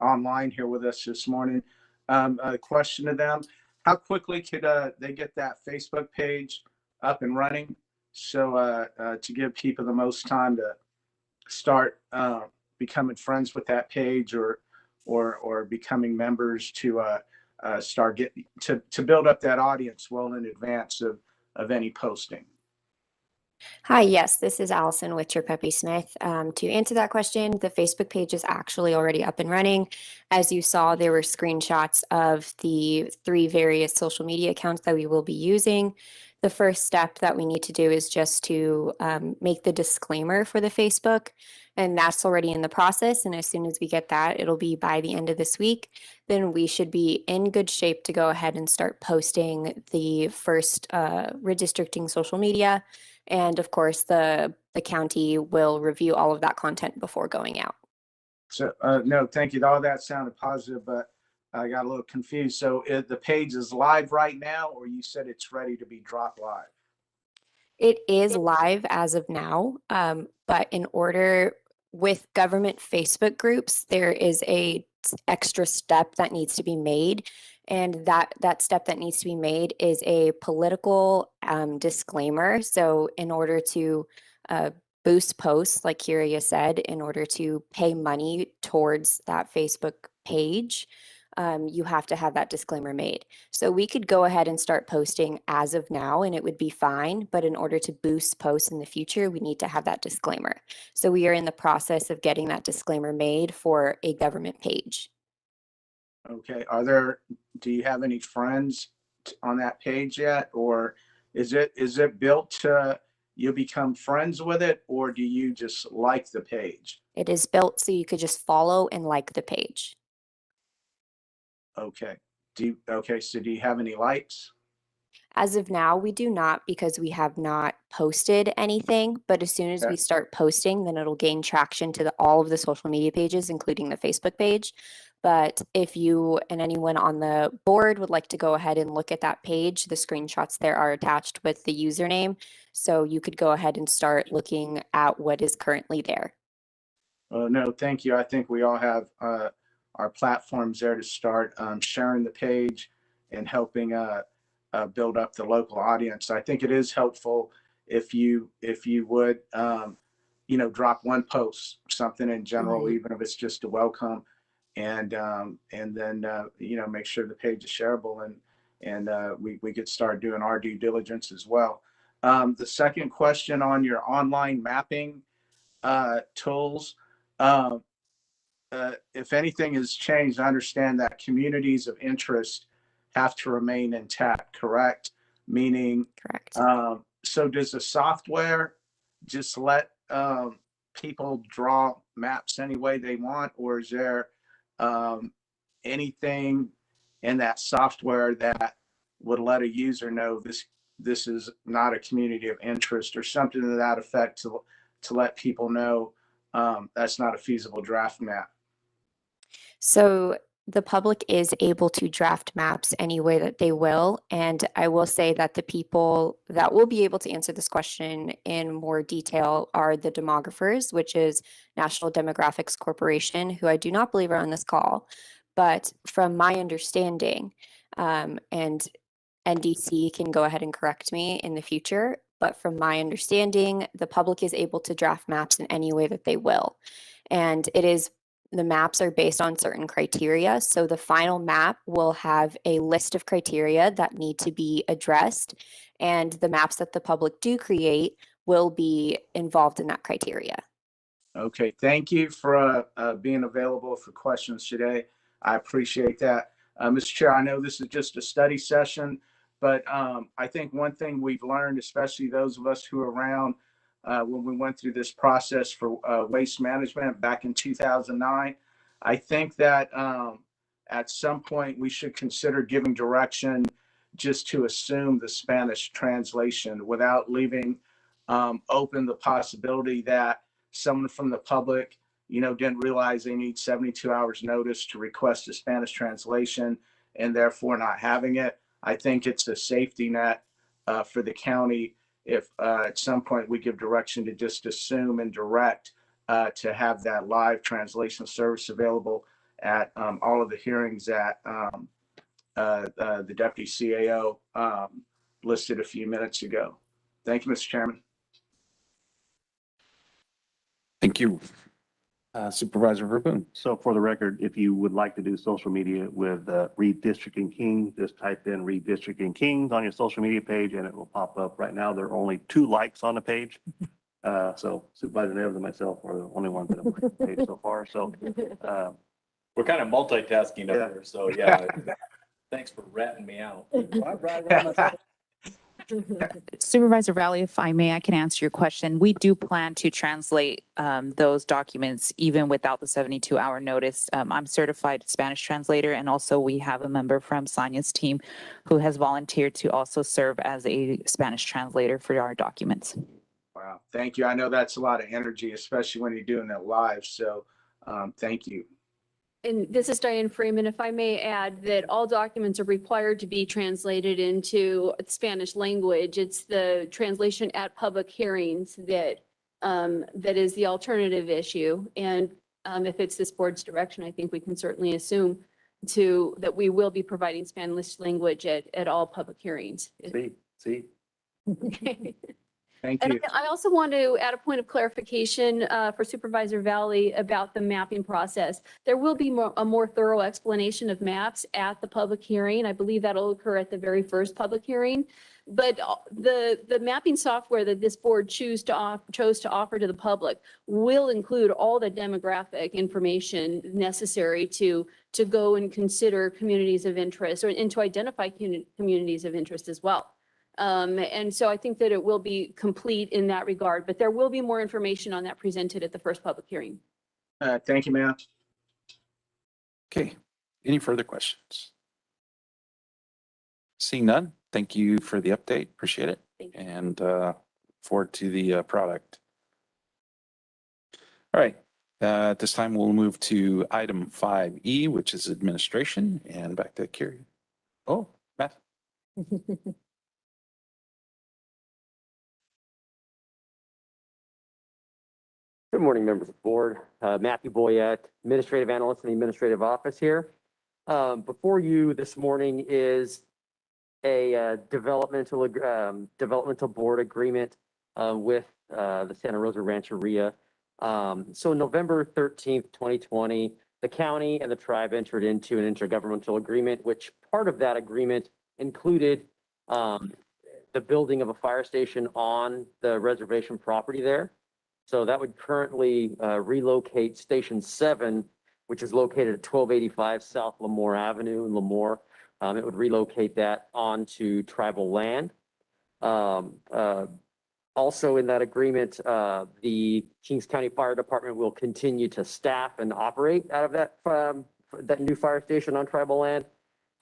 online here with us this morning. A question to them: how quickly could they get that Facebook page up and running? So to give people the most time to start becoming friends with that page, or becoming members to start getting to build up that audience well in advance of any posting. Hi, yes, this is Allison with Peppy Smith. To answer that question, the Facebook page is actually already up and running. As you saw, there were screenshots of the 3 various social media accounts that we will be using. The first step that we need to do is just to make the disclaimer for the Facebook, and that's already in the process. And as soon as we get that, it'll be by the end of this week. Then we should be in good shape to go ahead and start posting the first redistricting social media. And of course, the county will review all of that content before going out. So no, thank you. All that sounded positive, but I got a little confused. So the page is live right now, or you said it's ready to be dropped live? It is live as of now, but in order with government Facebook groups, there is a extra step that needs to be made. And that step that needs to be made is a political disclaimer. So in order to boost posts, like Kyria said, in order to pay money towards that Facebook page, you have to have that disclaimer made. So we could go ahead and start posting as of now and it would be fine. But in order to boost posts in the future, we need to have that disclaimer. So we are in the process of getting that disclaimer made for a government page. Okay. Do you have any friends on that page yet? Or is it built to you become friends with it, or do you just like the page? It is built so you could just follow and like the page. Okay. So do you have any likes? As of now, we do not, because we have not posted anything. But as soon as we start posting, then it'll gain traction to all of the social media pages, including the Facebook page. But if you and anyone on the board would like to go ahead and look at that page, the screenshots there are attached with the username. So you could go ahead and start looking at what is currently there. No, thank you. I think we all have our platforms there to start sharing the page and helping build up the local audience. I think it is helpful if you would drop one post, something in general, even if it's just a welcome, and then make sure the page is shareable, and we could start doing our due diligence as well. The second question on your online mapping tools. If anything has changed, I understand that communities of interest have to remain intact, correct? Meaning, correct. So does the software just let people draw maps any way they want, or is there anything in that software that would let a user know this is not a community of interest, or something to that effect, to let people know that's not a feasible draft map? So the public is able to draft maps any way that they will. And I will say that the people that will be able to answer this question in more detail are the demographers, which is National Demographics Corporation, who I do not believe are on this call. But from my understanding, and NDC can go ahead and correct me in the future, but from my understanding, the public is able to draft maps in any way that they will. And the maps are based on certain criteria. So the final map will have a list of criteria that need to be addressed. And the maps that the public do create will be involved in that criteria. Okay, thank you for being available for questions today. I appreciate that. Mr. Chair, I know this is just a study session, but I think one thing we've learned, especially those of us who were around when we went through this process for waste management back in 2009, I think that at some point we should consider giving direction just to assume the Spanish translation without leaving open the possibility that someone from the public, didn't realize they need 72 hours notice to request a Spanish translation and therefore not having it. I think it's a safety net for the county if at some point we give direction to just assume and direct to have that live translation service available at all of the hearings that the deputy CAO listed a few minutes ago. Thank you, Mr. Chairman. Thank you. Supervisor Verboen. So for the record, if you would like to do social media with Redistricting King, just type in Redistricting Kings on your social media page and it will pop up. Right now, there are only 2 likes on the page. So Supervisor Neves and myself are the only ones that have liked the page so far. So We're kind of multitasking up here, so yeah. Thanks for ratting me out. Supervisor Valley, if I may, I can answer your question. We do plan to translate those documents even without the 72-hour notice. I'm certified Spanish translator, and also we have a member from Sonia's team who has volunteered to also serve as a Spanish translator for our documents. Wow, thank you. I know that's a lot of energy, especially when you're doing it live. So thank you. And this is Diane Freeman. If I may add that all documents are required to be translated into Spanish language. It's the translation at public hearings that that is the alternative issue. And if it's this board's direction, I think we can certainly assume that we will be providing Spanish language at all public hearings. See. Thank And you. I also want to add a point of clarification for Supervisor Valley about the mapping process. There will be a more thorough explanation of maps at the public hearing. I believe that'll occur at the very first public hearing. But the mapping software that this board chose to offer to the public will include all the demographic information necessary to go and consider communities of interest and to identify communities of interest as well. And so I think that it will be complete in that regard, but there will be more information on that presented at the first public hearing. Thank you, ma'am. Okay, any further questions? Seeing none, thank you for the update. Appreciate it. Thank you. And forward to the product. All right, at this time, we'll move to item 5E, which is administration, and back to Carrie. Oh, Matt. Good morning, members of the board. Matthew Boyette, Administrative Analyst in the Administrative Office here. Before you this morning is a developmental board agreement with the Santa Rosa Rancheria. So November 13th, 2020, the county and the tribe entered into an intergovernmental agreement, which part of that agreement included the building of a fire station on the reservation property there. So that would currently relocate Station 7, which is located at 1285 South Lemoore Avenue in Lemoore. It would relocate that onto tribal land. Also in that agreement, the Kings County Fire Department will continue to staff and operate out of that new fire station on tribal land.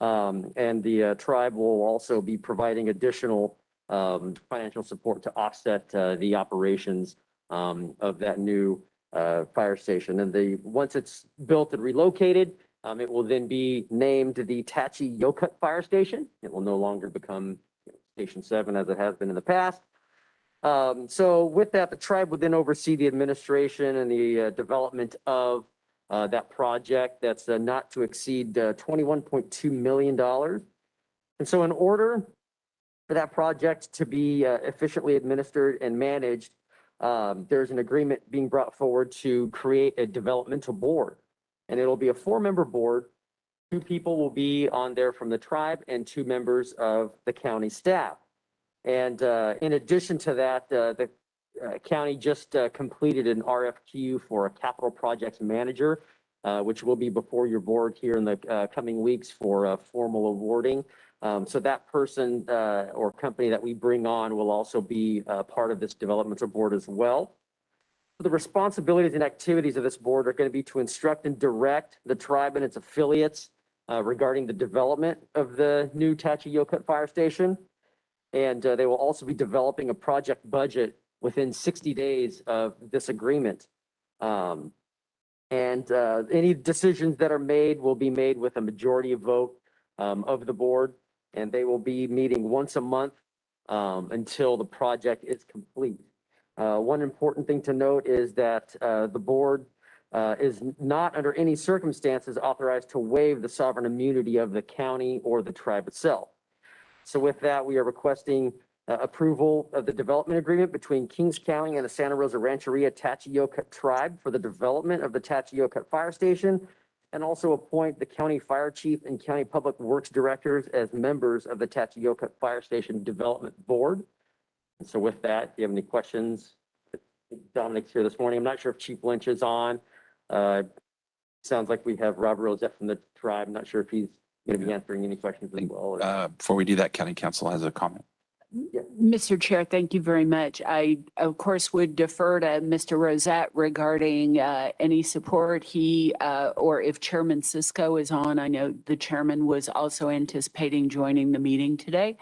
And the tribe will also be providing additional financial support to offset the operations of that new fire station. And once it's built and relocated, it will then be named the Tachi-Yocut Fire Station. It will no longer become Station 7 as it has been in the past. So with that, the tribe would then oversee the administration and the development of that project that's not to exceed $21.2 million. And so in order for that project to be efficiently administered and managed, there's an agreement being brought forward to create a developmental board, and it'll be a 4-member board. 2 people will be on there from the tribe and 2 members of the county staff. And in addition to that, county just completed an RFQ for a capital projects manager, which will be before your board here in the coming weeks for formal awarding. So that person or company that we bring on will also be part of this developmental board as well. The responsibilities and activities of this board are going to be to instruct and direct the tribe and its affiliates regarding the development of the new Tachiyokut Fire Station. And they will also be developing a project budget within 60 days of this agreement. Any decisions that are made will be made with a majority vote of the board, and they will be meeting once a month until the project is complete. One important thing to note is that the board is not under any circumstances authorized to waive the sovereign immunity of the county or the tribe itself. So with that, we are requesting approval of the development agreement between Kings County and the Santa Rosa Rancheria Tachiyokut tribe for the development of the Tachiyokut Fire Station, and also appoint the county fire chief and county public works directors as members of the Tachiyokut Fire Station Development Board. And so with that, do you have any questions? Dominic's here this morning. I'm not sure if Chief Lynch is on. Sounds like we have Rob Rosette from the tribe. I'm not sure if he's going to be answering any questions as well. Before we do that, County Council has a comment. Mr. Chair, thank you very much. I, of course, would defer to Mr. Rosette regarding any support he or if Chairman Cisco is on. I know the chairman was also anticipating joining the meeting today.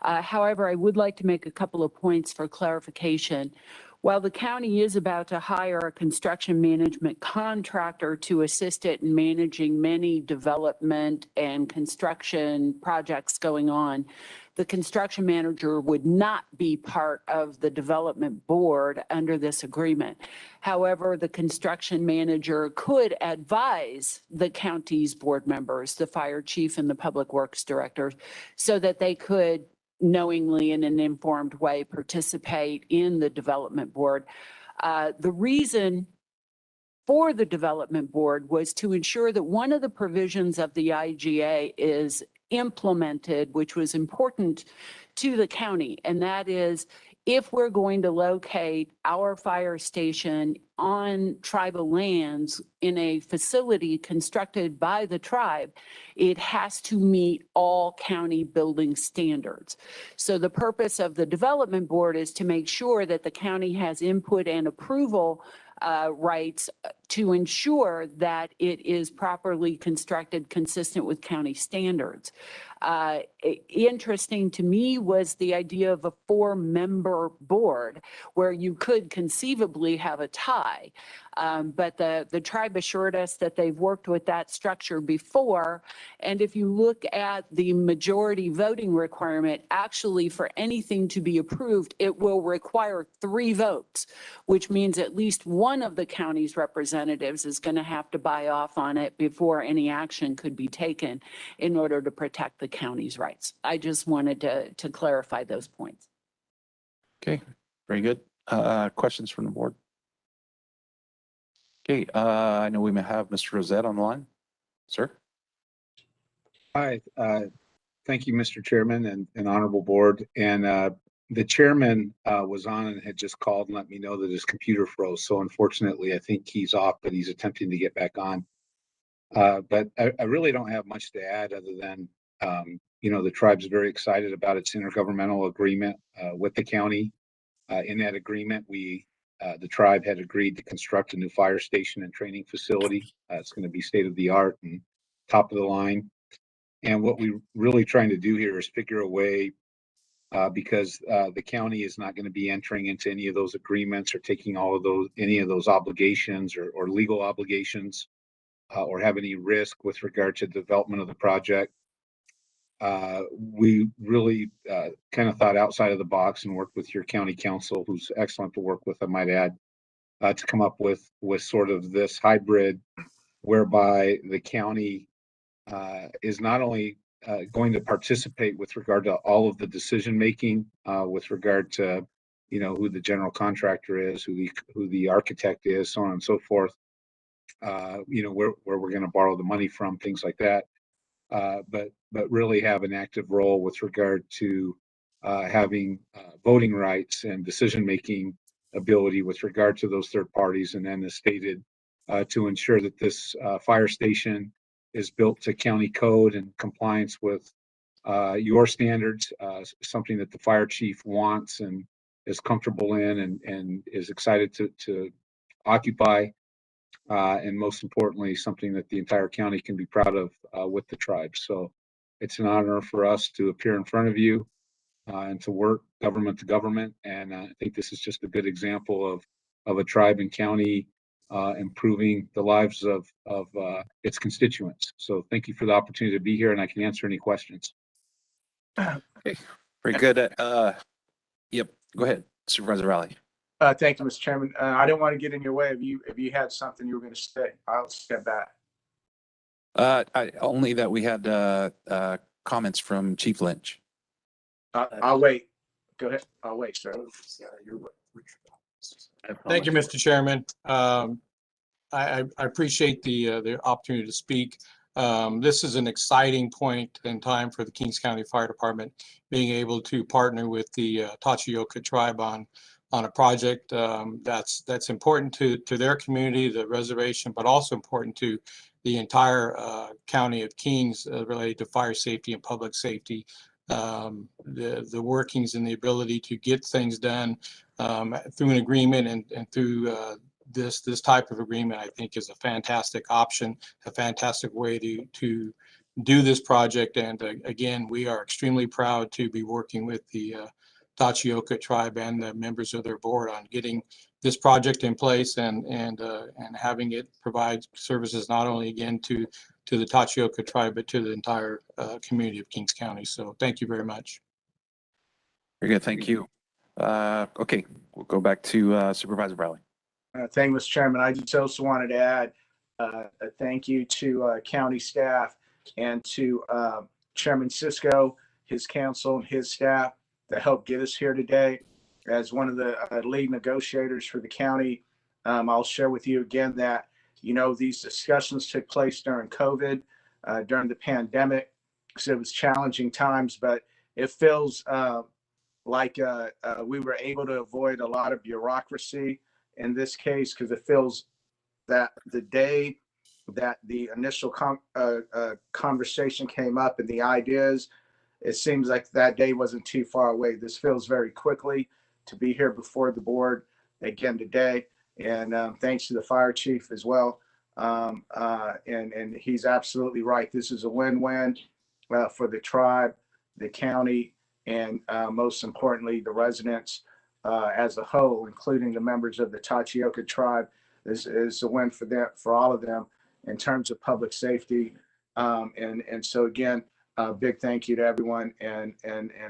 However, I would like to make a couple of points for clarification. While the county is about to hire a construction management contractor to assist it in managing many development and construction projects going on, the construction manager would not be part of the development board under this agreement. However, the construction manager could advise the county's board members, the fire chief and the public works director, so that they could knowingly in an informed way participate in the development board. The reason for the development board was to ensure that one of the provisions of the IGA is implemented, which was important to the county, and that is if we're going to locate our fire station on tribal lands in a facility constructed by the tribe, it has to meet all county building standards. So the purpose of the development board is to make sure that the county has input and approval rights to ensure that it is properly constructed consistent with county standards. Interesting to me was the idea of a 4-member board where you could conceivably have a tie. But the tribe assured us that they've worked with that structure before. And if you look at the majority voting requirement, actually for anything to be approved, it will require 3 votes, which means at least one of the county's representatives is going to have to buy off on it before any action could be taken in order to protect the county's rights. I just wanted to clarify those points. Okay, very good. Questions from the board? Okay, I know we may have Mr. Rosette on the line. Sir? Hi, thank you, Mr. Chairman and honorable board. And the chairman was on and had just called and let me know that his computer froze. So unfortunately, I think he's off, but he's attempting to get back on. But I really don't have much to add other than, you know, the tribe's very excited about its intergovernmental agreement with the county. In that agreement, the tribe had agreed to construct a new fire station and training facility. It's going to be state of the art and top of the line. And what we're really trying to do here is figure a way, because the county is not going to be entering into any of those agreements or taking any of those obligations or legal obligations, or have any risk with regard to the development of the project. We really kind of thought outside of the box and worked with your county council, who's excellent to work with, I might add, to come up with sort of this hybrid whereby the county is not only going to participate with regard to all of the decision making, with regard to, you know, who the general contractor is, who the architect is, so on and so forth. You know, where we're going to borrow the money from, things like that. But really have an active role with regard to having voting rights and decision making ability with regard to those third parties. And then as stated, to ensure that this fire station is built to county code and compliance with your standards, something that the fire chief wants and is comfortable in and is excited to occupy. And most importantly, something that the entire county can be proud of with the tribe. So it's an honor for us to appear in front of you and to work government to government. And I think this is just a good example of a tribe and county improving the lives of its constituents. So thank you for the opportunity to be here, and I can answer any questions. Okay, very good. Yep, go ahead, Supervisor Raleigh. Thank you, Mr. Chairman. I didn't want to get in your way. If you had something you were going to say, I'll step back. Only that we had comments from Chief Lynch. I'll wait. Go ahead. I'll wait, sir. Thank you, Mr. Chairman. I appreciate the opportunity to speak. This is an exciting point in time for the Kings County Fire Department, being able to partner with the Tachioka tribe on a project that's important to their community, the reservation, but also important to the entire county of Kings related to fire safety and public safety. The workings and the ability to get things done through an agreement and through this type of agreement, I think, is a fantastic option, a fantastic way to do this project. And again, we are extremely proud to be working with the Tachioka tribe and the members of their board on getting this project in place and having it provide services not only again to the Tachioka tribe, but to the entire community of Kings County. So thank you very much. Very good, thank you. Okay, we'll go back to Supervisor Raleigh. Thank you, Mr. Chairman. I just also wanted to add a thank you to county staff and to Chairman Cisco, his council, and his staff that helped get us here today. As one of the lead negotiators for the county, I'll share with you again that, these discussions took place during COVID, during the pandemic. So it was challenging times, but it feels like we were able to avoid a lot of bureaucracy in this case, because it feels that the day that the initial conversation came up and the ideas, it seems like that day wasn't too far away. This feels very quickly to be here before the board again today. And thanks to the fire chief as well. And he's absolutely right. This is a win-win for the tribe, the county, and most importantly, the residents as a whole, including the members of the Tachioka tribe. This is a win for them, for all of them, in terms of public safety. And so again, a big thank you to everyone, and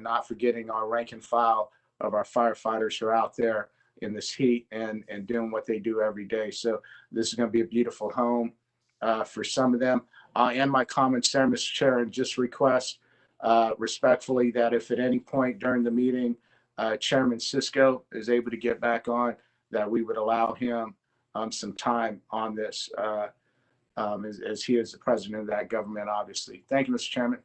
not forgetting our rank and file of our firefighters who are out there in this heat and doing what they do every day. So this is going to be a beautiful home for some of them. I'll end my comments there, Mr. Chair, and just request respectfully that if at any point during the meeting Chairman Cisco is able to get back on, that we would allow him some time on this as he is the president of that government, obviously. Thank you, Mr. Chairman.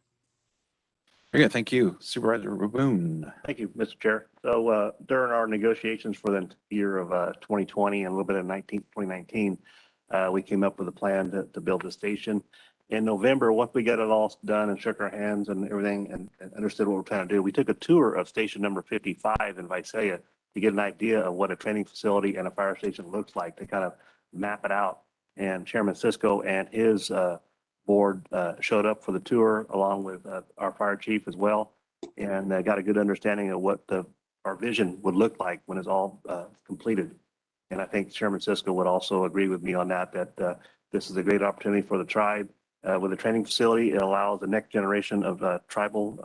Very good, thank you. Supervisor Raboon. Thank you, Mr. Chair. So during our negotiations for the year of 2020 and a little bit of 2019, we came up with a plan to build the station. In November, once we got it all done and shook our hands and everything and understood what we're trying to do, we took a tour of station number 55 in Visalia to get an idea of what a training facility and a fire station looks like, to kind of map it out. And Chairman Cisco and his board showed up for the tour along with our fire chief as well, and got a good understanding of what our vision would look like when it's all completed. And I think Chairman Cisco would also agree with me on that this is a great opportunity for the tribe. With a training facility, it allows the next generation of tribal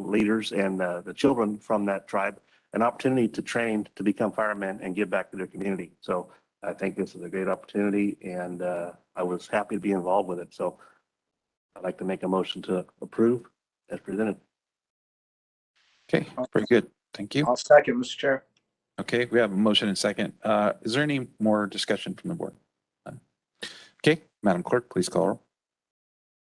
leaders and the children from that tribe an opportunity to train to become firemen and give back to their community. So I think this is a great opportunity, and I was happy to be involved with it. So I'd like to make a motion to approve as presented. Okay, very good. Thank you. I'll second, Mr. Chair. Okay, we have a motion and second. Is there any more discussion from the board? Okay, Madam Clerk, please call roll.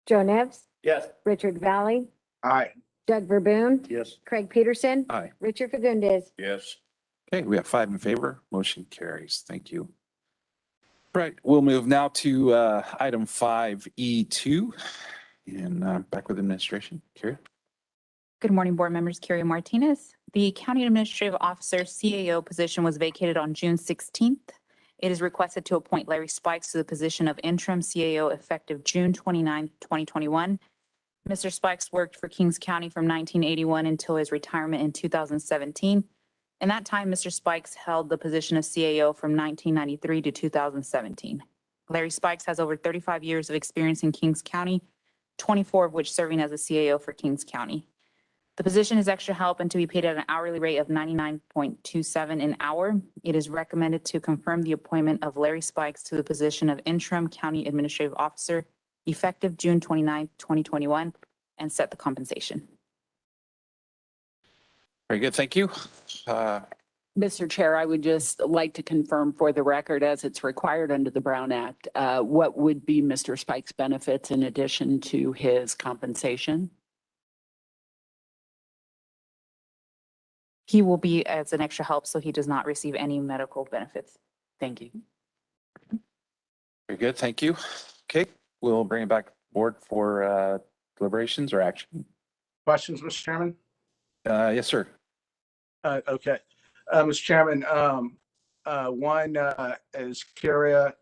Joe Nevs, Yes. Richard Valley, Aye. Doug Verboon, Yes. Craig Peterson, Aye. Richard Fagundes. Yes. Okay, we have 5 in favor. Motion carries. Thank you. Right, we'll move now to item 5E2 and back with administration. Carrie? Good morning, board members. Carrie Martinez. The County Administrative Officer CAO position was vacated on June 16th. It is requested to appoint Larry Spikes to the position of interim CAO effective June 29th, 2021. Mr. Spikes worked for Kings County from 1981 until his retirement in 2017. In that time, Mr. Spikes held the position of CAO from 1993 to 2017. Larry Spikes has over 35 years of experience in Kings County, 24 of which serving as a CAO for Kings County. The position is extra help and to be paid at an hourly rate of $99.27 an hour. It is recommended to confirm the appointment of Larry Spikes to the position of interim county administrative officer effective June 29, 2021, and set the compensation. Very good, thank you. Mr. Chair, I would just like to confirm for the record, as it's required under the Brown Act, what would be Mr. Spike's benefits in addition to his compensation? He will be as an extra help, so he does not receive any medical benefits. Thank you. Very good, thank you. Okay, we'll bring it back to the board for deliberations or action. Questions, Mr. Chairman? Yes, sir. Okay. Mr. Chairman, one as Kyria,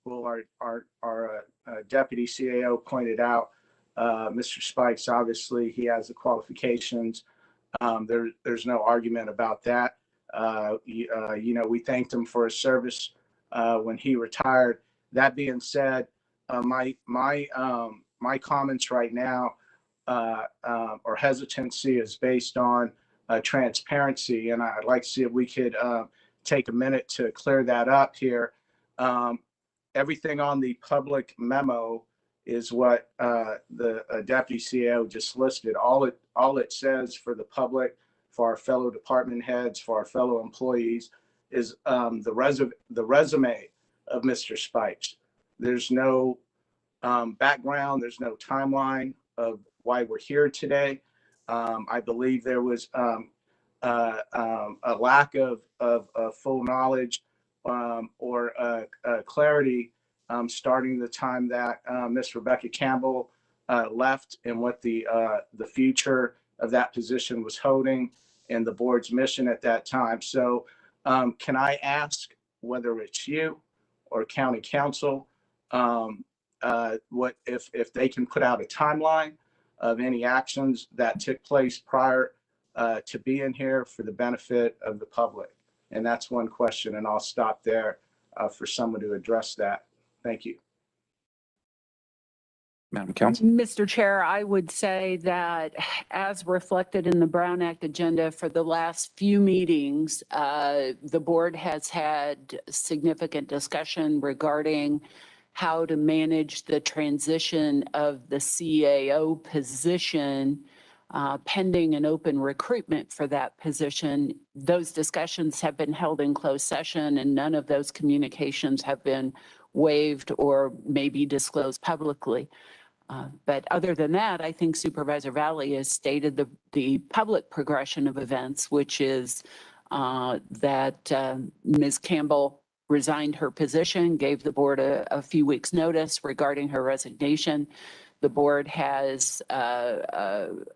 well, our deputy CAO pointed out, Mr. Spikes, obviously he has the qualifications. There's no argument about that. You know, we thanked him for his service when he retired. That being said, my comments right now or hesitancy is based on transparency, and I'd like to see if we could take a minute to clear that up here. Everything on the public memo is what the deputy CAO just listed. All it says for the public, for our fellow department heads, for our fellow employees, is the resume of Mr. Spikes. There's no background. There's no timeline of why we're here today. I believe there was a lack of full knowledge or clarity starting the time that Miss Rebecca Campbell left and what the future of that position was holding and the board's mission at that time. So can I ask whether it's you or county council, what if they can put out a timeline of any actions that took place prior to being here for the benefit of the public? And that's one question, and I'll stop there for someone to address that. Thank you. Madam Council. Mr. Chair, I would say that as reflected in the Brown Act agenda for the last few meetings, the board has had significant discussion regarding how to manage the transition of the CAO position pending an open recruitment for that position. Those discussions have been held in closed session, and none of those communications have been waived or maybe disclosed publicly. But other than that, I think Supervisor Valley has stated the public progression of events, which is that Ms. Campbell resigned her position, gave the board a few weeks' notice regarding her resignation. The board has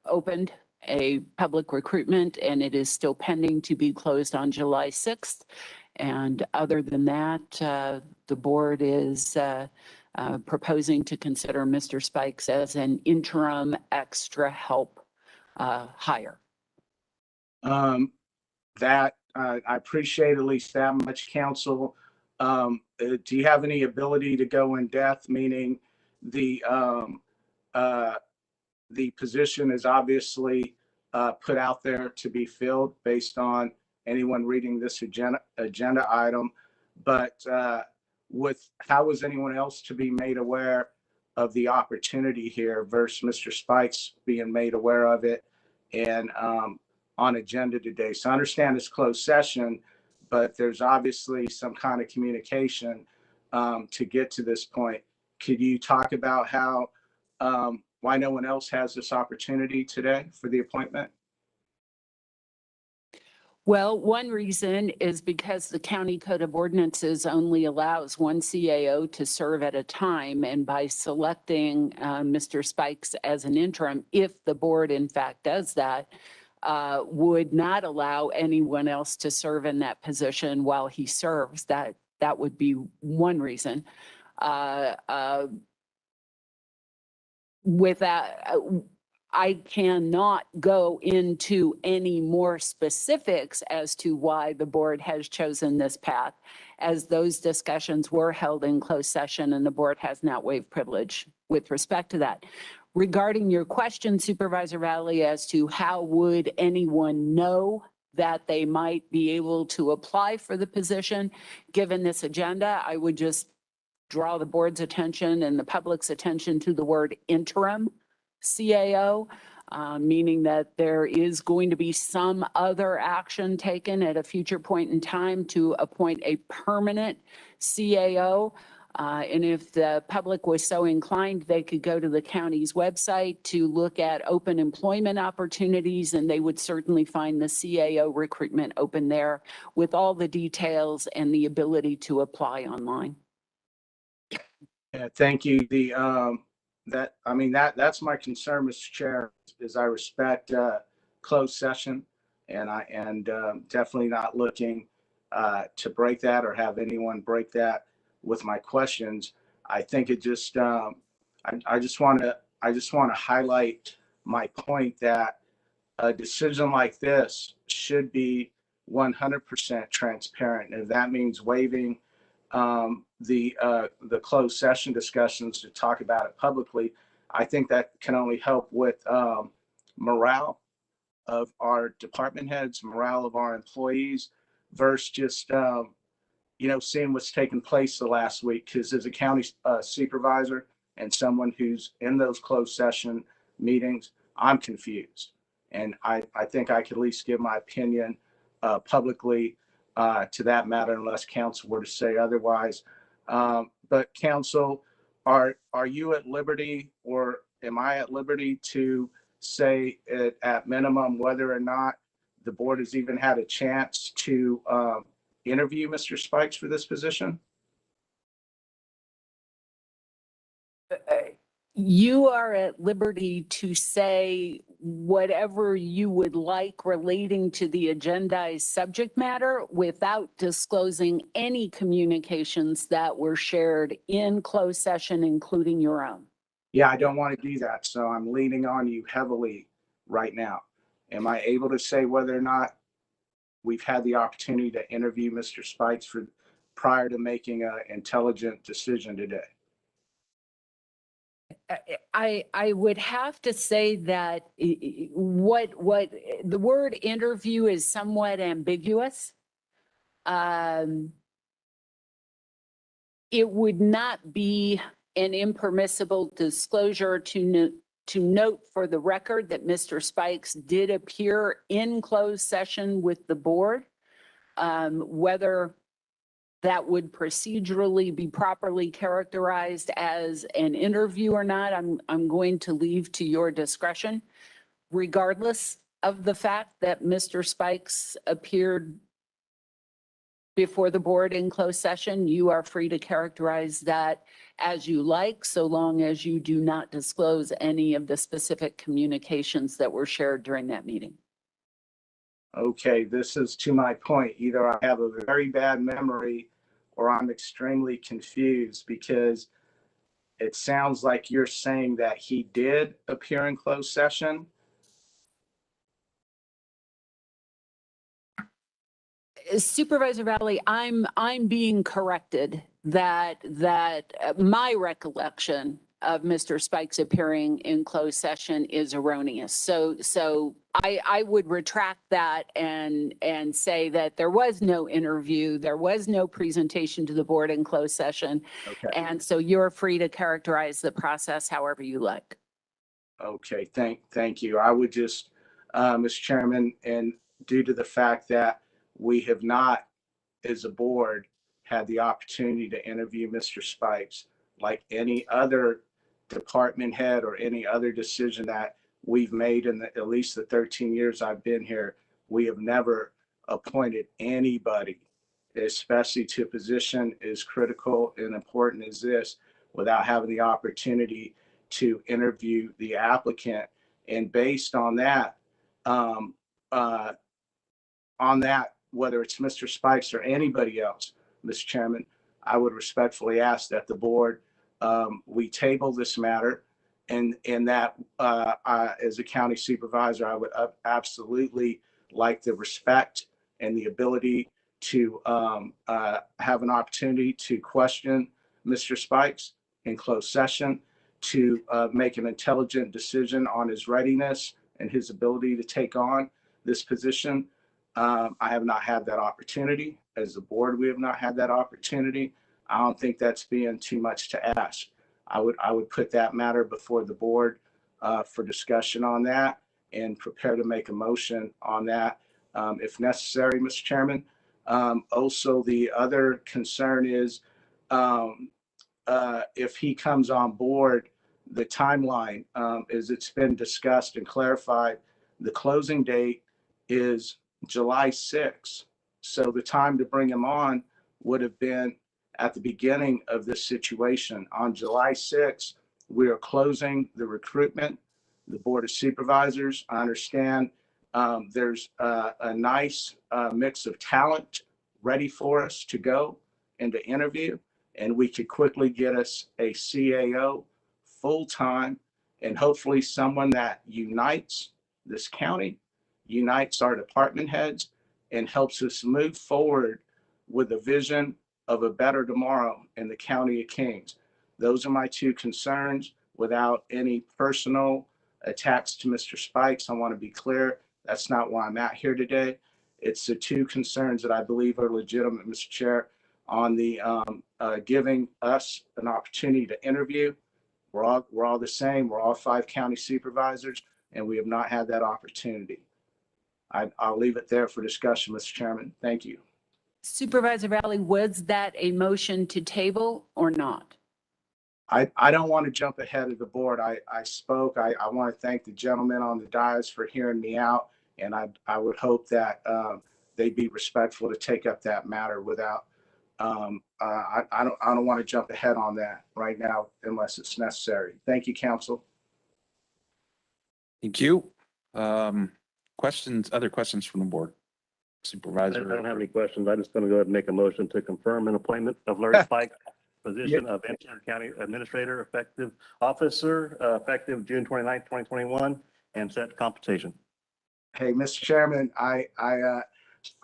opened a public recruitment, and it is still pending to be closed on July 6th. And other than that, the board is proposing to consider Mr. Spikes as an interim extra help hire. That I appreciate at least that much, counsel. Do you have any ability to go in depth, meaning the position is obviously put out there to be filled based on anyone reading this agenda item, but how was anyone else to be made aware of the opportunity here versus Mr. Spikes being made aware of it and on agenda today? So I understand it's closed session, but there's obviously some kind of communication to get to this point. Could you talk about how why no one else has this opportunity today for the appointment? Well, one reason is because the County Code of Ordinances only allows one CAO to serve at a time. And by selecting Mr. Spikes as an interim, if the board in fact does that, would not allow anyone else to serve in that position while he serves. That would be one reason. With that, I cannot go into any more specifics as to why the board has chosen this path, as those discussions were held in closed session and the board has not waived privilege with respect to that. Regarding your question, Supervisor Valley, as to how would anyone know that they might be able to apply for the position, given this agenda, I would just draw the board's attention and the public's attention to the word interim CAO, meaning that there is going to be some other action taken at a future point in time to appoint a permanent CAO. And if the public was so inclined, they could go to the county's website to look at open employment opportunities, and they would certainly find the CAO recruitment open there with all the details and the ability to apply online. Yeah, thank you. That's my concern, Mr. Chair, is I respect closed session, and definitely not looking to break that or have anyone break that with my questions. I think it just I just want to highlight my point that a decision like this should be 100% transparent. And if that means waiving the closed session discussions to talk about it publicly, I think that can only help with morale of our department heads, morale of our employees, versus just seeing what's taken place the last week. Because as a county supervisor and someone who's in those closed session meetings, I'm confused, and I think I could at least give my opinion publicly to that matter, unless council were to say otherwise. But council, are you at liberty, or am I at liberty to say at minimum whether or not the board has even had a chance to interview Mr. Spikes for this position? You are at liberty to say whatever you would like relating to the agendized subject matter without disclosing any communications that were shared in closed session, including your own. Yeah, I don't want to do that, so I'm leaning on you heavily right now. Am I able to say whether or not we've had the opportunity to interview Mr. Spikes prior to making an intelligent decision today? I would have to say that what the word interview is somewhat ambiguous. It would not be an impermissible disclosure to note for the record that Mr. Spikes did appear in closed session with the board. Whether that would procedurally be properly characterized as an interview or not, I'm going to leave to your discretion. Regardless of the fact that Mr. Spikes appeared before the board in closed session, you are free to characterize that as you like, so long as you do not disclose any of the specific communications that were shared during that meeting. Okay, this is to my point. Either I have a very bad memory or I'm extremely confused, because it sounds like you're saying that he did appear in closed session. Supervisor Valley, I'm being corrected that my recollection of Mr. Spikes appearing in closed session is erroneous. So I would retract that and say that there was no interview, there was no presentation to the board in closed session. Okay. And so you're free to characterize the process however you like. Okay, thank you. I would just, Mr. Chairman, and due to the fact that we have not, as a board, had the opportunity to interview Mr. Spikes like any other department head or any other decision that we've made in at least the 13 years I've been here. We have never appointed anybody, especially to a position as critical and important as this, without having the opportunity to interview the applicant. And based on that, whether it's Mr. Spikes or anybody else, Mr. Chairman, I would respectfully ask that the board, we table this matter, and that as a county supervisor, I would absolutely like the respect and the ability to have an opportunity to question Mr. Spikes in closed session, to make an intelligent decision on his readiness and his ability to take on this position. I have not had that opportunity. As a board, we have not had that opportunity. I don't think that's being too much to ask. I would put that matter before the board for discussion on that and prepare to make a motion on that if necessary, Mr. Chairman. Also, the other concern is if he comes on board, the timeline, as it's been discussed and clarified, the closing date is July 6th. So the time to bring him on would have been at the beginning of this situation. On July 6th, we are closing the recruitment, the Board of Supervisors. I understand there's a nice mix of talent ready for us to go and to interview, and we could quickly get us a CAO full-time, and hopefully someone that unites this county, unites our department heads, and helps us move forward with a vision of a better tomorrow in the County of Kings. Those are my two concerns. Without any personal attacks to Mr. Spikes, I want to be clear, that's not why I'm out here today. It's the two concerns that I believe are legitimate, Mr. Chair, on the giving us an opportunity to interview. We're all the same. We're all 5 county supervisors, and we have not had that opportunity. I'll leave it there for discussion, Mr. Chairman. Thank you. Supervisor Valley, was that a motion to table or not? I don't want to jump ahead of the board. I spoke. I want to thank the gentleman on the dais for hearing me out, and I would hope that they'd be respectful to take up that matter without. I don't want to jump ahead on that right now unless it's necessary. Thank you, counsel. Thank you. Other questions from the board? I Supervisor? don't have any questions. I'm just going to go ahead and make a motion to confirm an appointment of Larry Spike, position of Interior County Administrator, effective June 29th, 2021, and set compensation. Hey, Mr. Chairman, I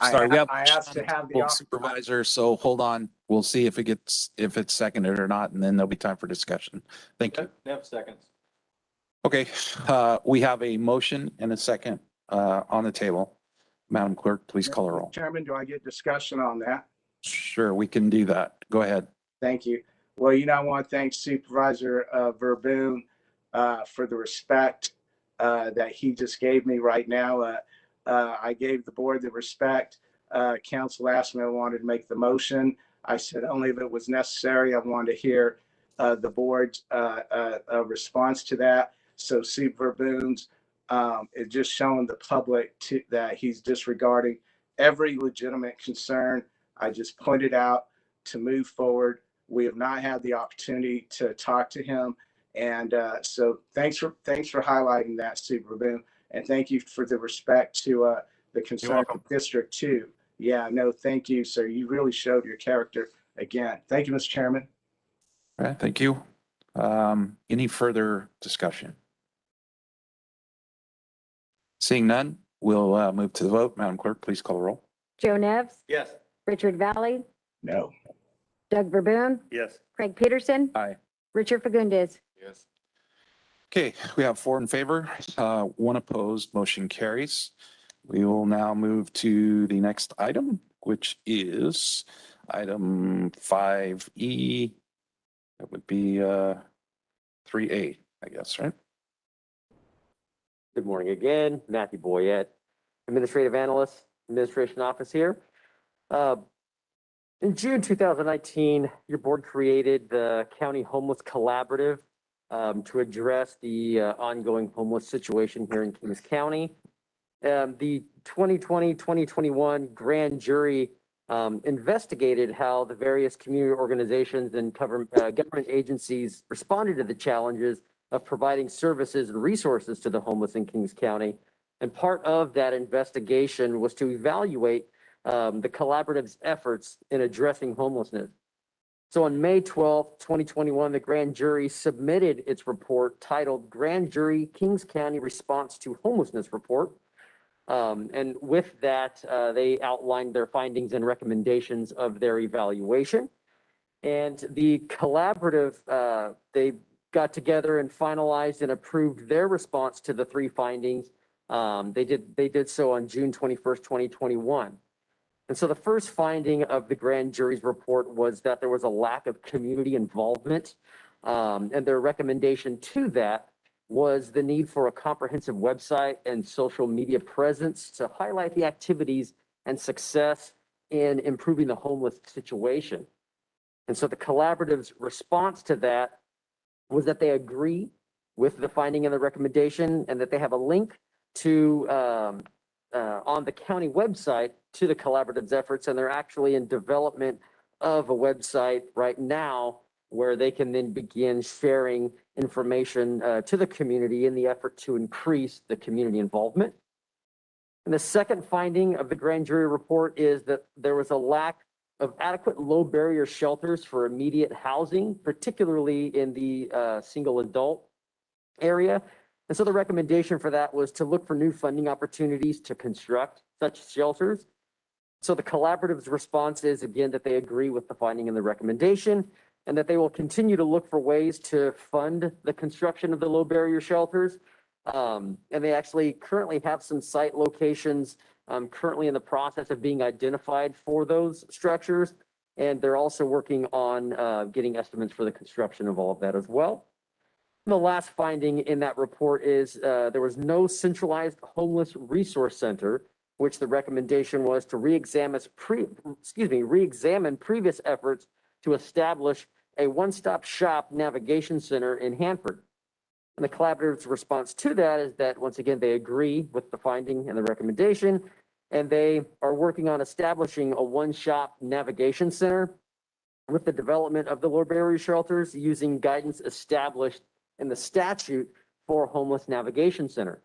Sorry, we have asked to have the supervisor, so hold on. We'll see if it's seconded or not, and then there'll be time for discussion. Thank you. They have seconds. Okay, we have a motion and a second on the table. Madam Clerk, please call a roll. Chairman, do I get discussion on that? Sure, we can do that. Go ahead. Thank you. Well, I want to thank Supervisor Verboen for the respect that he just gave me right now. I gave the board the respect. Council asked me, I wanted to make the motion. I said only if it was necessary. I wanted to hear the board's response to that. So Super Verboen's is just showing the public that he's disregarding every legitimate concern I just pointed out to move forward. We have not had the opportunity to talk to him. And so thanks for highlighting that, Super Verboen. And thank you for the respect to the concern of District 2. Yeah, no, thank you, sir. You really showed your character again. Thank you, Mr. Chairman. All right, thank you. Any further discussion? Seeing none, we'll move to the vote. Madam Clerk, please call the roll. Joe Nevs, Yes. Richard Valley, No. Doug Verboen, Yes. Craig Peterson, Aye. Richard Fagundes. Yes. Okay, we have 4 in favor, 1 opposed, motion carries. We will now move to the next item, which is item 5E. That would be 3A, I guess, right? Good morning again, Matthew Boyette, Administrative Analyst, Administration Office here. In June 2019, your board created the County Homeless Collaborative to address the ongoing homeless situation here in Kings County. The 2020-2021 grand jury investigated how the various community organizations and government agencies responded to the challenges of providing services and resources to the homeless in Kings County. And part of that investigation was to evaluate the collaborative's efforts in addressing homelessness. So on May 12th, 2021, the grand jury submitted its report titled Grand Jury Kings County Response to Homelessness Report. And with that, they outlined their findings and recommendations of their evaluation. And the collaborative, they got together and finalized and approved their response to the 3 findings. They did so on June 21st, 2021. And so the first finding of the grand jury's report was that there was a lack of community involvement. And their recommendation to that was the need for a comprehensive website and social media presence to highlight the activities and success in improving the homeless situation. And so the collaborative's response to that was that they agree with the finding and the recommendation, and that they have a link to on the county website to the collaborative's efforts, and they're actually in development of a website right now where they can then begin sharing information to the community in the effort to increase the community involvement. And the second finding of the grand jury report is that there was a lack of adequate low barrier shelters for immediate housing, particularly in the single adult area. And so the recommendation for that was to look for new funding opportunities to construct such shelters. So the collaborative's response is, again, that they agree with the finding and the recommendation, and that they will continue to look for ways to fund the construction of the low barrier shelters. And they actually currently have some site locations currently in the process of being identified for those structures. And they're also working on getting estimates for the construction of all of that as well. And the last finding in that report is there was no centralized homeless resource center, which the recommendation was to re-examine previous efforts to establish a one-stop shop navigation center in Hanford. And the collaborative's response to that is that, once again, they agree with the finding and the recommendation, and they are working on establishing a one-shop navigation center with the development of the low barrier shelters using guidance established in the statute for homeless navigation center.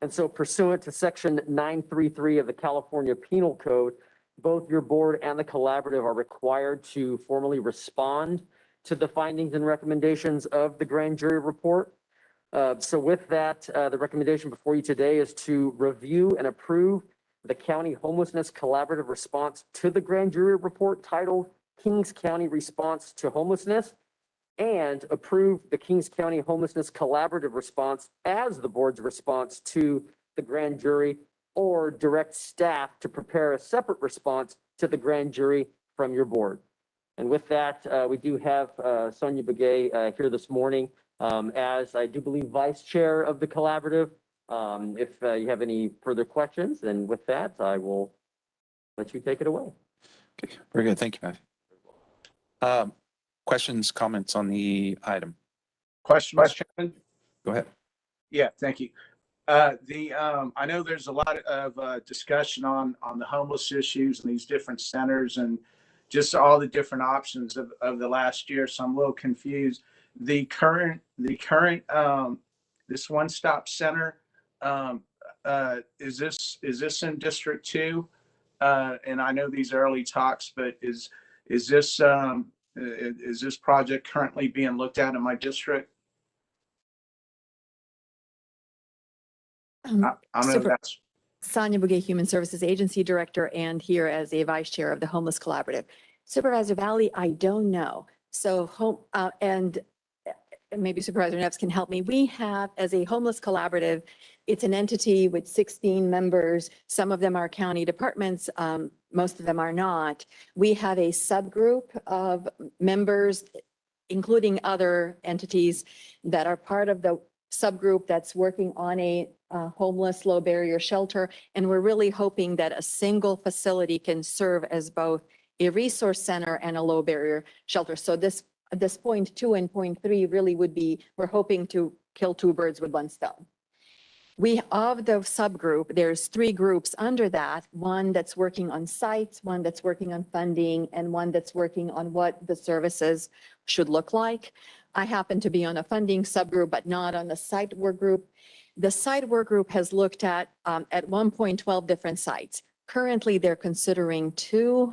And so pursuant to section 933 of the California Penal Code, both your board and the collaborative are required to formally respond to the findings and recommendations of the grand jury report. So with that, the recommendation before you today is to review and approve the county homelessness collaborative response to the grand jury report titled Kings County Response to Homelessness, and approve the Kings County Homelessness Collaborative response as the board's response to the grand jury, or direct staff to prepare a separate response to the grand jury from your board. And with that, we do have Sonia Begay here this morning as, I do believe, vice chair of the collaborative. If you have any further questions, and with that, I will let you take it away. Okay, very good. Thank you, Matthew. Questions, comments on the item? Question, Mr. Chairman? Go ahead. Yeah, thank you. I know there's a lot of discussion on the homeless issues and these different centers and just all the different options of the last year. So I'm a little confused. The current this one-stop center, is this in District 2? And I know these early talks, but is this project currently being looked at in my district? I don't know if that's Sonia Bouguet, Human Services Agency Director, and here as a Vice Chair of the Homeless Collaborative. Supervisor Valley, I don't know. So and maybe Supervisor Neps can help me. We have, as a homeless collaborative, it's an entity with 16 members. Some of them are county departments. Most of them are not. We have a subgroup of members, including other entities that are part of the subgroup that's working on a homeless low barrier shelter. And we're really hoping that a single facility can serve as both a resource center and a low barrier shelter. So this this point 2 and point 3 really would be, we're hoping to kill two birds with one stone. We, of the subgroup, there's 3 groups under that, one that's working on sites, one that's working on funding, and one that's working on what the services should look like. I happen to be on a funding subgroup, but not on the site work group. The site work group has looked at one point 12 different sites. Currently, they're considering 2.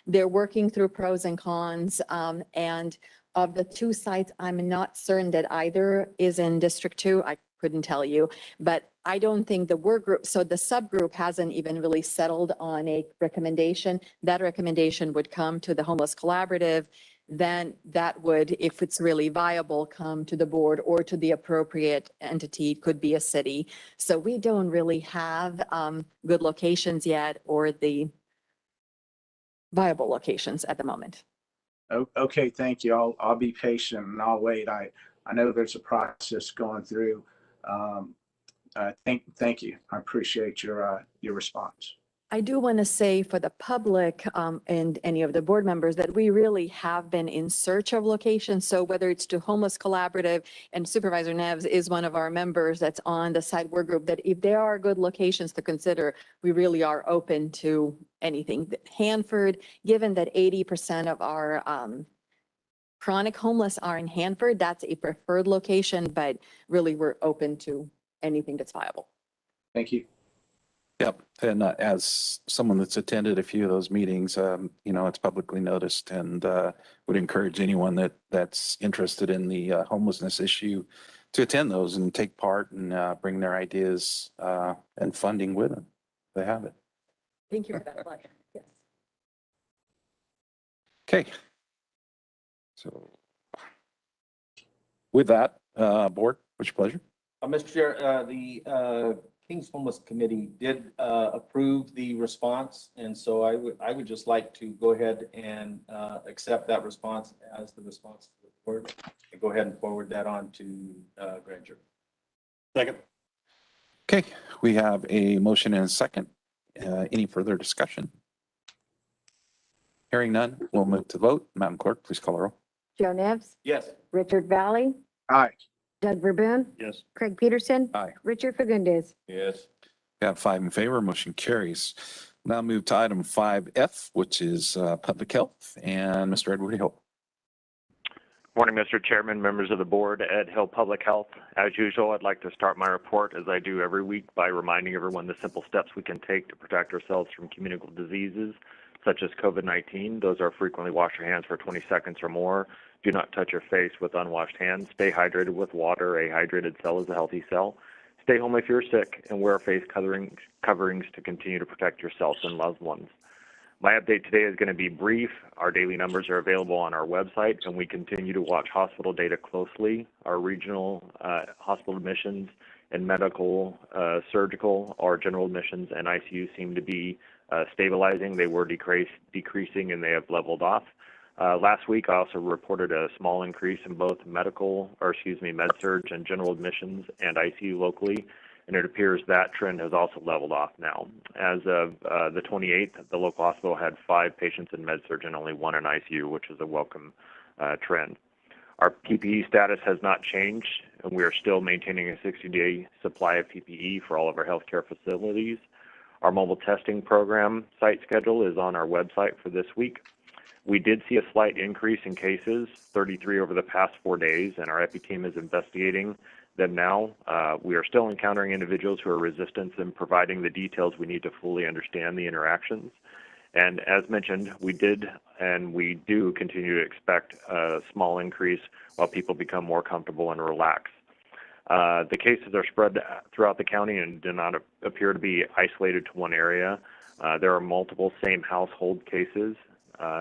They're working through pros and cons, and of the 2 sites, I'm not certain that either is in District 2. I couldn't tell you, but I don't think the work group, so the subgroup hasn't even really settled on a recommendation. That recommendation would come to the Homeless Collaborative. Then that would, if it's really viable, come to the board or to the appropriate entity, could be a city. So we don't really have good locations yet or the viable locations at the moment. Okay, thank you. I'll be patient and I'll wait. I know there's a process going through. Thank you. I appreciate your response. I do want to say for the public and any of the board members that we really have been in search of locations. So whether it's to Homeless Collaborative, and Supervisor Neves is one of our members that's on the site work group, that if there are good locations to consider, we really are open to anything. Hanford, given that 80% of our chronic homeless are in Hanford, that's a preferred location, but really we're open to anything that's viable. Thank you. Yep. And as someone that's attended a few of those meetings, it's publicly noticed, and would encourage anyone that's interested in the homelessness issue to attend those and take part and bring their ideas and funding with them. They have it. Thank you for that plug. Yes. Okay. So with that, board, what's your pleasure? Mr. Chair, the King's Homeless Committee did approve the response, and so I would just like to go ahead and accept that response as the response to the board, and go ahead and forward that on to grand jury. Second. Okay, we have a motion and a second. Any further discussion? Hearing none, we'll move to the vote. Madam Clerk, please call the roll. Joe Nevs, Yes. Richard Valley, Aye. Doug Verboon, Yes. Craig Peterson, Aye. Richard Fagundes. Yes. We have 5 in favor, motion carries. Now move to item 5F, which is public health, and Mr. Edward Hill. Morning, Mr. Chairman, members of the board, Ed Hill, Public Health. As usual, I'd like to start my report, as I do every week, by reminding everyone the simple steps we can take to protect ourselves from communicable diseases, such as COVID-19. Those are frequently wash your hands for 20 seconds or more. Do not touch your face with unwashed hands. Stay hydrated with water. A hydrated cell is a healthy cell. Stay home if you're sick, and wear face coverings to continue to protect yourself and loved ones. My update today is going to be brief. Our daily numbers are available on our website, and we continue to watch hospital data closely. Our regional hospital admissions and medical, surgical, or general admissions and ICU seem to be stabilizing. They were decreasing, and they have leveled off. Last week, I also reported a small increase in both med-surg and general admissions and ICU locally, and it appears that trend has also leveled off now. As of the 28th, the local hospital had 5 patients in med-surg and only 1 in ICU, which is a welcome trend. Our PPE status has not changed, and we are still maintaining a 60-day supply of PPE for all of our healthcare facilities. Our mobile testing program site schedule is on our website for this week. We did see a slight increase in cases, 33 over the past 4 days, and our EPI team is investigating them now. We are still encountering individuals who are resistant in providing the details we need to fully understand the interactions. And as mentioned, we did and we do continue to expect a small increase while people become more comfortable and relax. The cases are spread throughout the county and do not appear to be isolated to one area. There are multiple same household cases.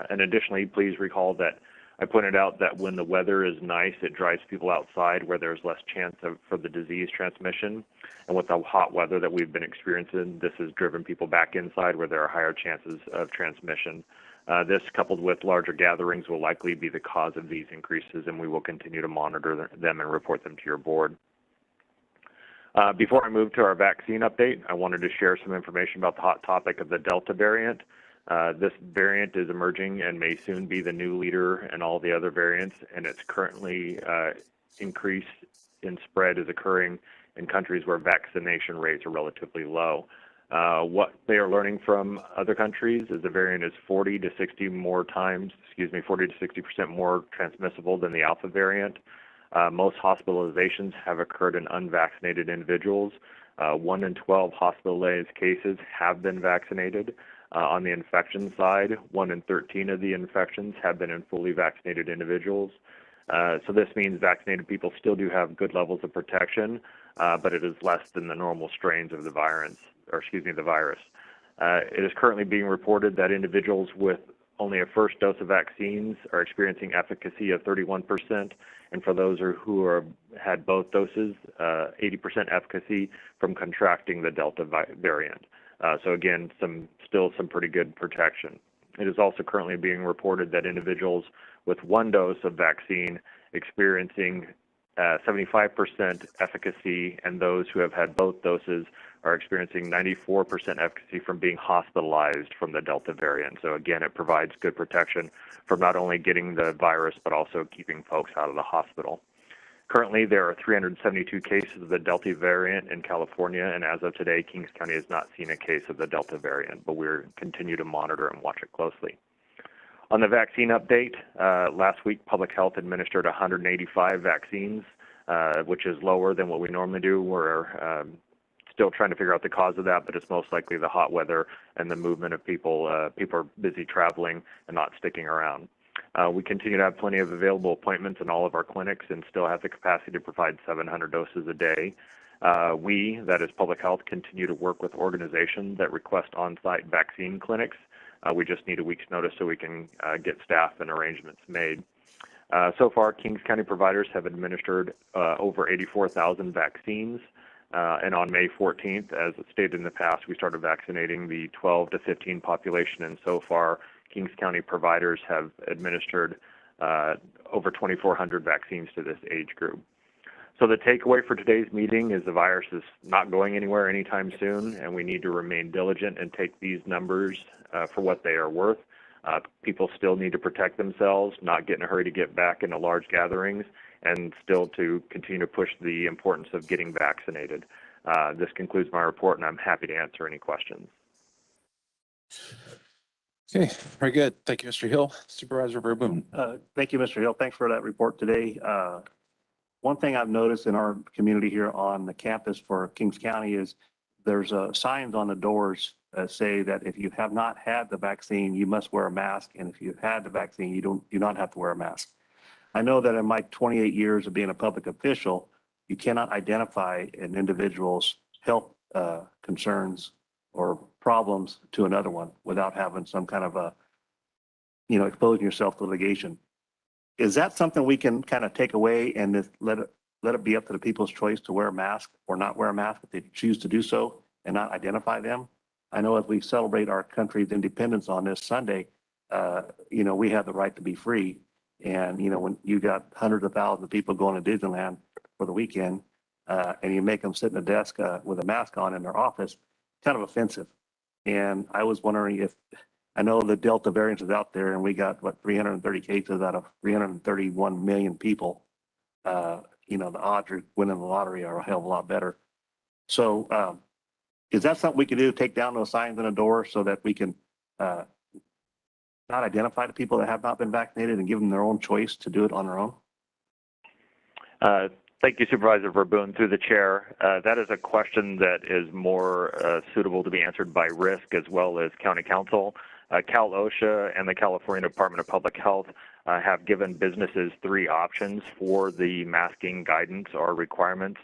And additionally, please recall that I pointed out that when the weather is nice, it drives people outside where there's less chance for the disease transmission. And with the hot weather that we've been experiencing, this has driven people back inside where there are higher chances of transmission. This, coupled with larger gatherings, will likely be the cause of these increases, and we will continue to monitor them and report them to your board. Before I move to our vaccine update, I wanted to share some information about the hot topic of the Delta variant. This variant is emerging and may soon be the new leader in all the other variants, and it's currently increase in spread is occurring in countries where vaccination rates are relatively low. What they are learning from other countries is the variant is 40 to 60% more transmissible than the Alpha variant. Most hospitalizations have occurred in unvaccinated individuals. 1 in 12 hospitalized cases have been vaccinated. On the infection side, 1 in 13 of the infections have been in fully vaccinated individuals. So this means vaccinated people still do have good levels of protection, but it is less than the normal strains of the virus. It is currently being reported that individuals with only a first dose of vaccines are experiencing efficacy of 31%, and for those who have had both doses, 80% efficacy from contracting the Delta variant. So again, still some pretty good protection. It is also currently being reported that individuals with 1 dose of vaccine experiencing 75% efficacy, and those who have had both doses are experiencing 94% efficacy from being hospitalized from the Delta variant. So again, it provides good protection from not only getting the virus, but also keeping folks out of the hospital. Currently, there are 372 cases of the Delta variant in California, and as of today, Kings County has not seen a case of the Delta variant, but we're continue to monitor and watch it closely. On the vaccine update, last week, Public Health administered 185 vaccines, which is lower than what we normally do. We're still trying to figure out the cause of that, but it's most likely the hot weather and the movement of people. People are busy traveling and not sticking around. We continue to have plenty of available appointments in all of our clinics and still have the capacity to provide 700 doses a day. We, that is Public Health, continue to work with organizations that request on-site vaccine clinics. We just need a week's notice so we can get staff and arrangements made. So far, Kings County providers have administered over 84,000 vaccines. And on May 14th, as stated in the past, we started vaccinating the 12 to 15 population, and so far, Kings County providers have administered over 2,400 vaccines to this age group. So the takeaway for today's meeting is the virus is not going anywhere anytime soon, and we need to remain diligent and take these numbers for what they are worth. People still need to protect themselves, not get in a hurry to get back into large gatherings, and still to continue to push the importance of getting vaccinated. This concludes my report, and I'm happy to answer any questions. Okay, very good. Thank you, Mr. Hill. Supervisor Verboen. Thank you, Mr. Hill. Thanks for that report today. One thing I've noticed in our community here on the campus for Kings County is there's signs on the doors that say that if you have not had the vaccine, you must wear a mask. And if you've had the vaccine, you do not have to wear a mask. I know that in my 28 years of being a public official, you cannot identify an individual's health concerns or problems to another one without having some kind of a, exposing yourself to litigation. Is that something we can kind of take away and just let it be up to the people's choice to wear a mask or not wear a mask if they choose to do so and not identify them? I know as we celebrate our country's independence on this Sunday, we have the right to be free. And, when you got hundreds of thousands of people going to Disneyland for the weekend and you make them sit in a desk with a mask on in their office, kind of offensive. And I was wondering I know the Delta variant is out there and we got 330 cases out of 331 million people. The odds of winning the lottery are a hell of a lot better. So is that something we can do, take down those signs on the door so that we can not identify the people that have not been vaccinated and give them their own choice to do it on their own? Thank you, Supervisor Verboen, through the chair. That is a question that is more suitable to be answered by RISC as well as County Council. Cal OSHA and the California Department of Public Health have given businesses 3 options for the masking guidance or requirements.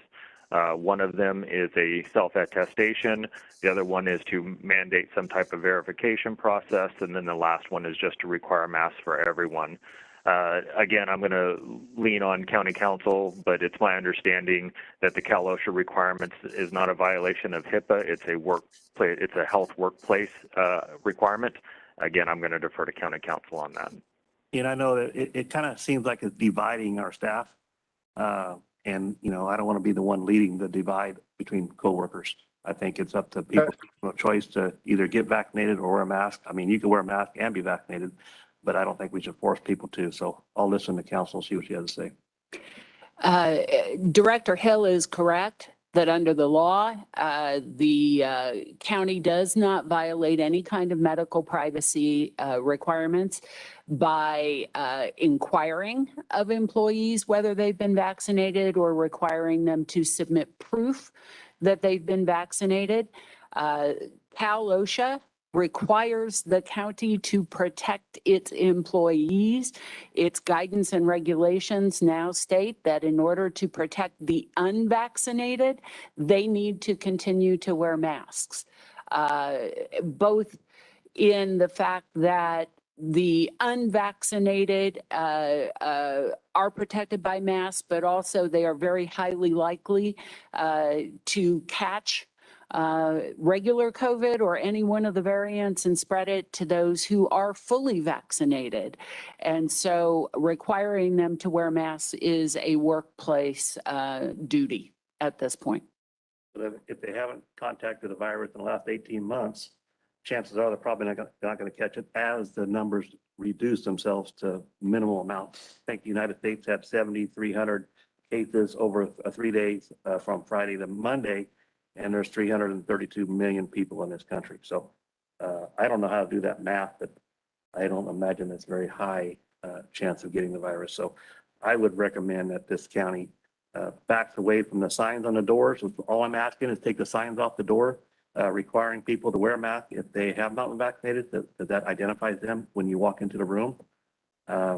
One of them is a self-attestation. The other one is to mandate some type of verification process. And then the last one is just to require masks for everyone. Again, I'm going to lean on County Council, but it's my understanding that the Cal OSHA requirements is not a violation of HIPAA. It's a health workplace requirement. Again, I'm going to defer to County Council on that. And I know that it kind of seems like it's dividing our staff. And, I don't want to be the one leading the divide between coworkers. I think it's up to people's choice to either get vaccinated or wear a mask. I mean, you can wear a mask and be vaccinated, but I don't think we should force people to. So I'll listen to council, see what she has to say. Director Hill is correct that under the law, the county does not violate any kind of medical privacy requirements by inquiring of employees whether they've been vaccinated or requiring them to submit proof that they've been vaccinated. Cal OSHA requires the county to protect its employees. Its guidance and regulations now state that in order to protect the unvaccinated, they need to continue to wear masks. Both in the fact that the unvaccinated are protected by masks, but also they are very highly likely to catch regular COVID or any one of the variants and spread it to those who are fully vaccinated. And so requiring them to wear masks is a workplace duty at this point. But if they haven't contacted the virus in the last 18 months, chances are they're probably not going to catch it as the numbers reduce themselves to minimal amounts. I think the United States had 7,300 cases over 3 days from Friday to Monday, and there's 332 million people in this country. So I don't know how to do that math, but I don't imagine it's very high chance of getting the virus. So I would recommend that this county backs away from the signs on the doors. All I'm asking is take the signs off the door, requiring people to wear a mask if they have not been vaccinated, that identifies them when you walk into the room. I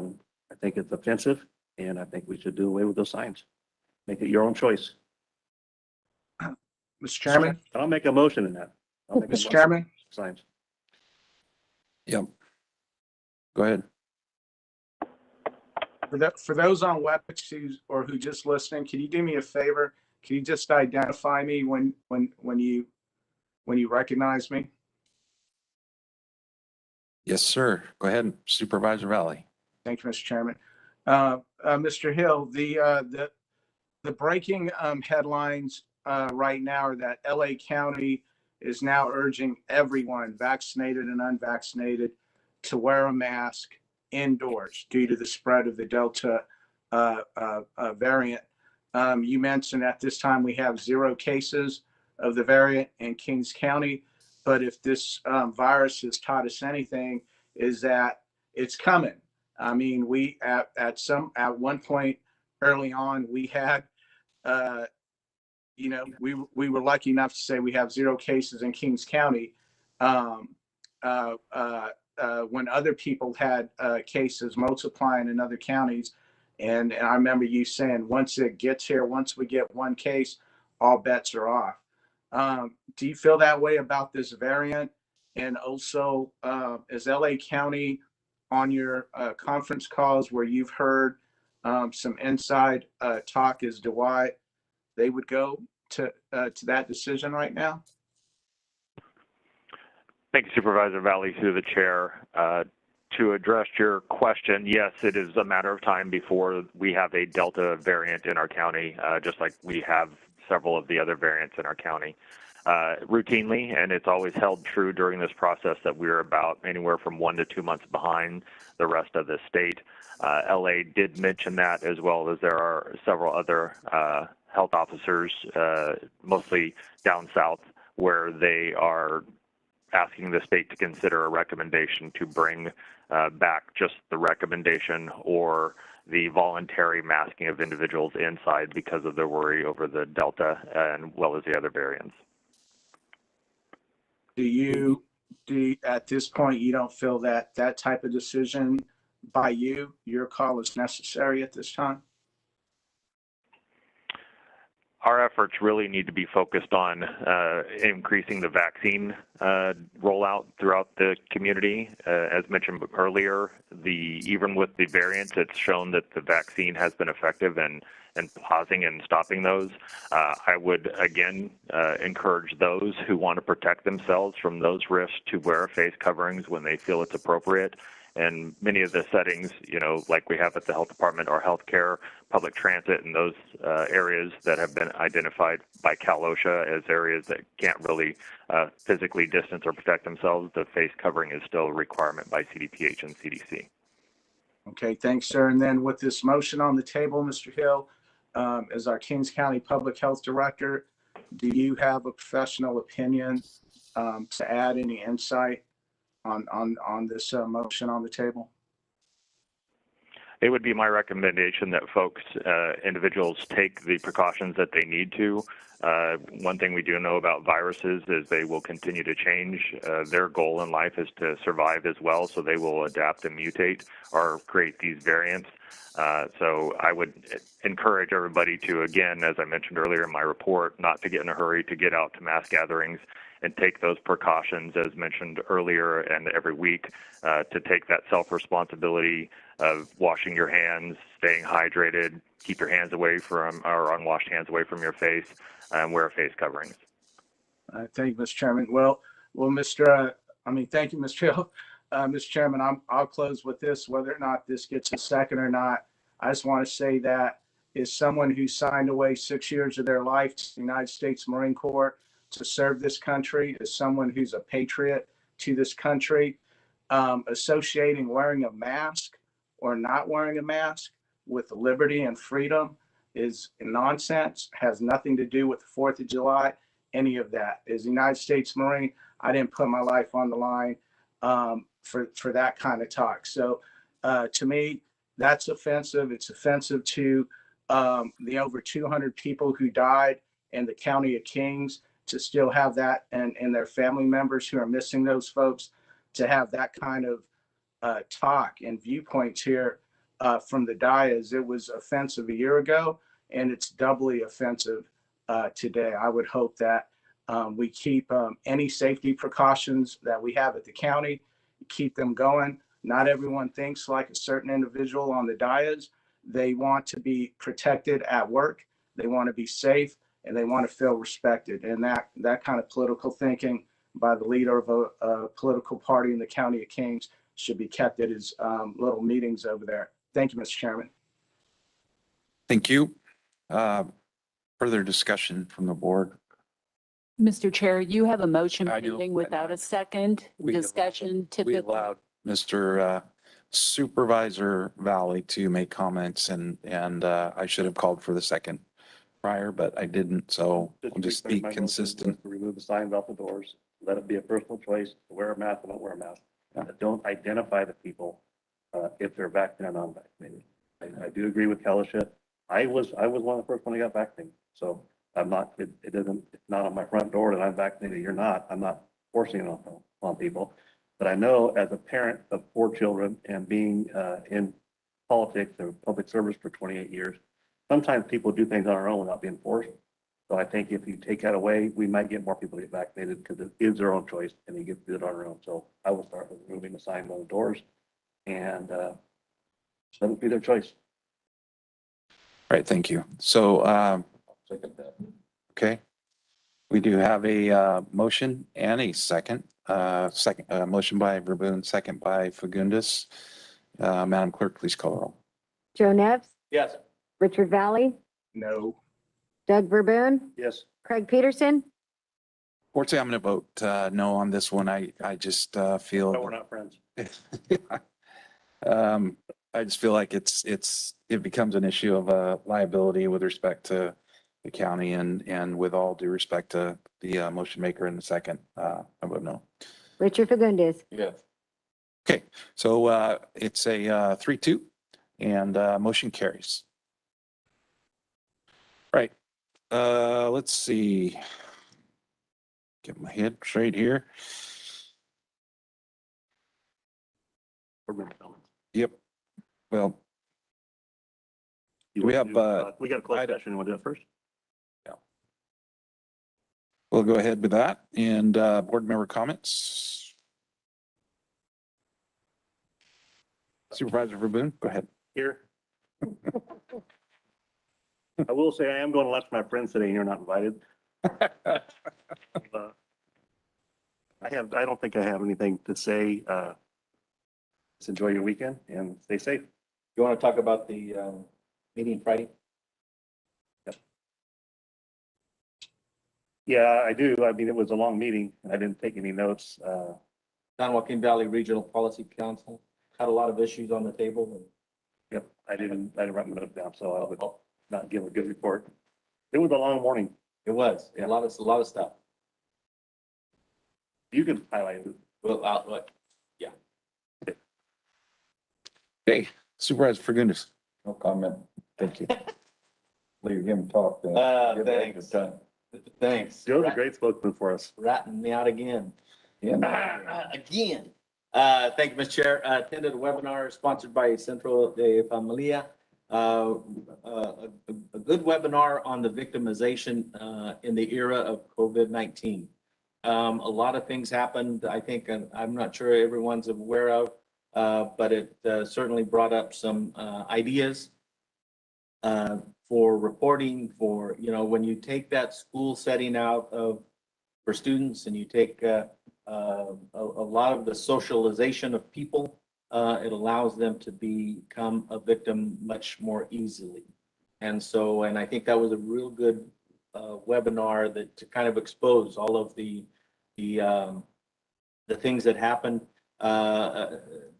think it's offensive, and I think we should do away with those signs. Make it your own choice. Mr. Chairman? I'll make a motion in that. Mr. Chairman? Signs. Yep. Go ahead. For those on WebEx who just listening, can you do me a favor? Can you just identify me when you recognize me? Yes, sir. Go ahead, Supervisor Valley. Thank you, Mr. Chairman. Mr. Hill, the breaking headlines right now are that LA County is now urging everyone, vaccinated and unvaccinated, to wear a mask indoors due to the spread of the Delta variant. You mentioned at this time we have 0 cases of the variant in Kings County, but if this virus has taught us anything, is that it's coming. I mean, we at one point early on, we had we were lucky enough to say we have 0 cases in Kings County. When other people had cases multiplying in other counties. And I remember you saying, once it gets here, once we get 1 case, all bets are off. Do you feel that way about this variant? And also, is LA County on your conference calls where you've heard some inside talk as to why they would go to that decision right now? Thank you, Supervisor Valley, through the chair. To address your question, yes, it is a matter of time before we have a Delta variant in our county, just like we have several of the other variants in our county. Routinely, and it's always held true during this process, that we're about anywhere from 1 to 2 months behind the rest of the state. LA did mention that, as well as there are several other health officers, mostly down south, where they are asking the state to consider a recommendation to bring back just the recommendation or the voluntary masking of individuals inside because of their worry over the Delta and well as the other variants. Do you at this point, you don't feel that that type of decision by your call is necessary at this time? Our efforts really need to be focused on increasing the vaccine rollout throughout the community. As mentioned earlier, even with the variants, it's shown that the vaccine has been effective in pausing and stopping those. I would, again, encourage those who want to protect themselves from those risks to wear face coverings when they feel it's appropriate. in many of the settings, like we have at the health department or healthcare, public transit, and those areas that have been identified by Cal OSHA as areas that can't really physically distance or protect themselves, the face covering is still a requirement by CDPH and CDC. Okay, thanks, sir. And then with this motion on the table, Mr. Hill, as our Kings County Public Health Director, do you have a professional opinion to add any insight on this motion on the table? It would be my recommendation that folks, individuals, take the precautions that they need to. One thing we do know about viruses is they will continue to change. Their goal in life is to survive as well, so they will adapt and mutate or create these variants. So I would encourage everybody to, again, as I mentioned earlier in my report, not to get in a hurry to get out to mass gatherings and take those precautions as mentioned earlier and every week to take that self-responsibility of washing your hands, staying hydrated, keep your hands away from, or unwashed hands away from your face, and wear face coverings. Thank you, Mr. Chairman. Well, thank you, Mr. Hill. Mr. Chairman, I'll close with this, whether or not this gets a second or not. I just want to say that as someone who signed away 6 years of their life to the United States Marine Corps to serve this country, as someone who's a patriot to this country, associating wearing a mask or not wearing a mask with liberty and freedom is nonsense, has nothing to do with the 4th of July, any of that. As a United States Marine, I didn't put my life on the line for that kind of talk. So to me, that's offensive. It's offensive to the over 200 people who died in the County of Kings, to still have that, and their family members who are missing those folks, to have that kind of talk and viewpoints here from the dais. It was offensive a year ago, and it's doubly offensive today. I would hope that we keep any safety precautions that we have at the county, keep them going. Not everyone thinks like a certain individual on the dais. They want to be protected at work. They want to be safe, and they want to feel respected. And that kind of political thinking by the leader of a political party in the County of Kings should be kept at his little meetings over there. Thank you, Mr. Chairman. Thank you. Further discussion from the board? Mr. Chair, you have a motion I do. pending without a second discussion We typically. allowed Mr. Supervisor Valley to make comments, and I should have called for the second prior, but I didn't, so I'll just be consistent. Remove the signs off the doors. Let it be a personal choice to wear a mask or not wear a mask. Don't identify the people if they're vaccinated or non-vaccinated. I do agree with Kalisha. I was one of the first one that got vaccinated. So I'm not, it's not on my front door that I'm vaccinated. You're not. I'm not forcing it on people. But I know as a parent of 4 children and being in politics or public service for 28 years, sometimes people do things on their own without being forced. So I think if you take that away, we might get more people to get vaccinated because it is their own choice and they get to do it on their own. So I will start with removing the signs on the doors and let it be their choice. All right, thank you. So, okay. We do have a motion and a second. Motion by Verboen, second by Fagundes. Madam Clerk, please call the roll. Joe Nevs, Yes. Richard Valley, No. Doug Verboen, Yes. Craig Peterson. Fortunately, I'm going to vote no on this one. I just feel. No, we're not friends. I just feel like it becomes an issue of liability with respect to the county, and with all due respect to the motion maker in the second, I vote no. Richard Fagundes. Yes. Okay, so it's a 3-2 and motion carries. Right. Let's see. Get my head straight here. Yep. Well, we have we got a closed session. We'll do it first. Yeah. We'll go ahead with that, and board member comments. Supervisor Verboen, go ahead. Here. I will say I am going to lunch with my friends today and you're not invited. I don't think I have anything to say. just enjoy your weekend and stay safe. You want to talk about the meeting Friday? Yeah, I do. I mean, it was a long meeting. I didn't take any notes. San Joaquin Valley Regional Policy Council had a lot of issues on the table. Yep, I didn't write my notes down, so I would not give a good report. It was a long morning. It was a lot of stuff. You can highlight it. Well, yeah. Okay, Supervisor Fagundes. No comment. Thank you. Leave him talk. Thanks. Thanks. Joe's a great spokesman for us. Ratting me out again. Yeah. Again. Thank you, Mr. Chair. Attended a webinar sponsored by Centro de Familia. A good webinar on the victimization in the era of COVID-19. A lot of things happened, I think, and I'm not sure everyone's aware of, but it certainly brought up some ideas for reporting, for, you know, when you take that school setting out of for students and you take a lot of the socialization of people, it allows them to become a victim much more easily. And so, and I think that was a real good webinar that to kind of expose all of the things that happened.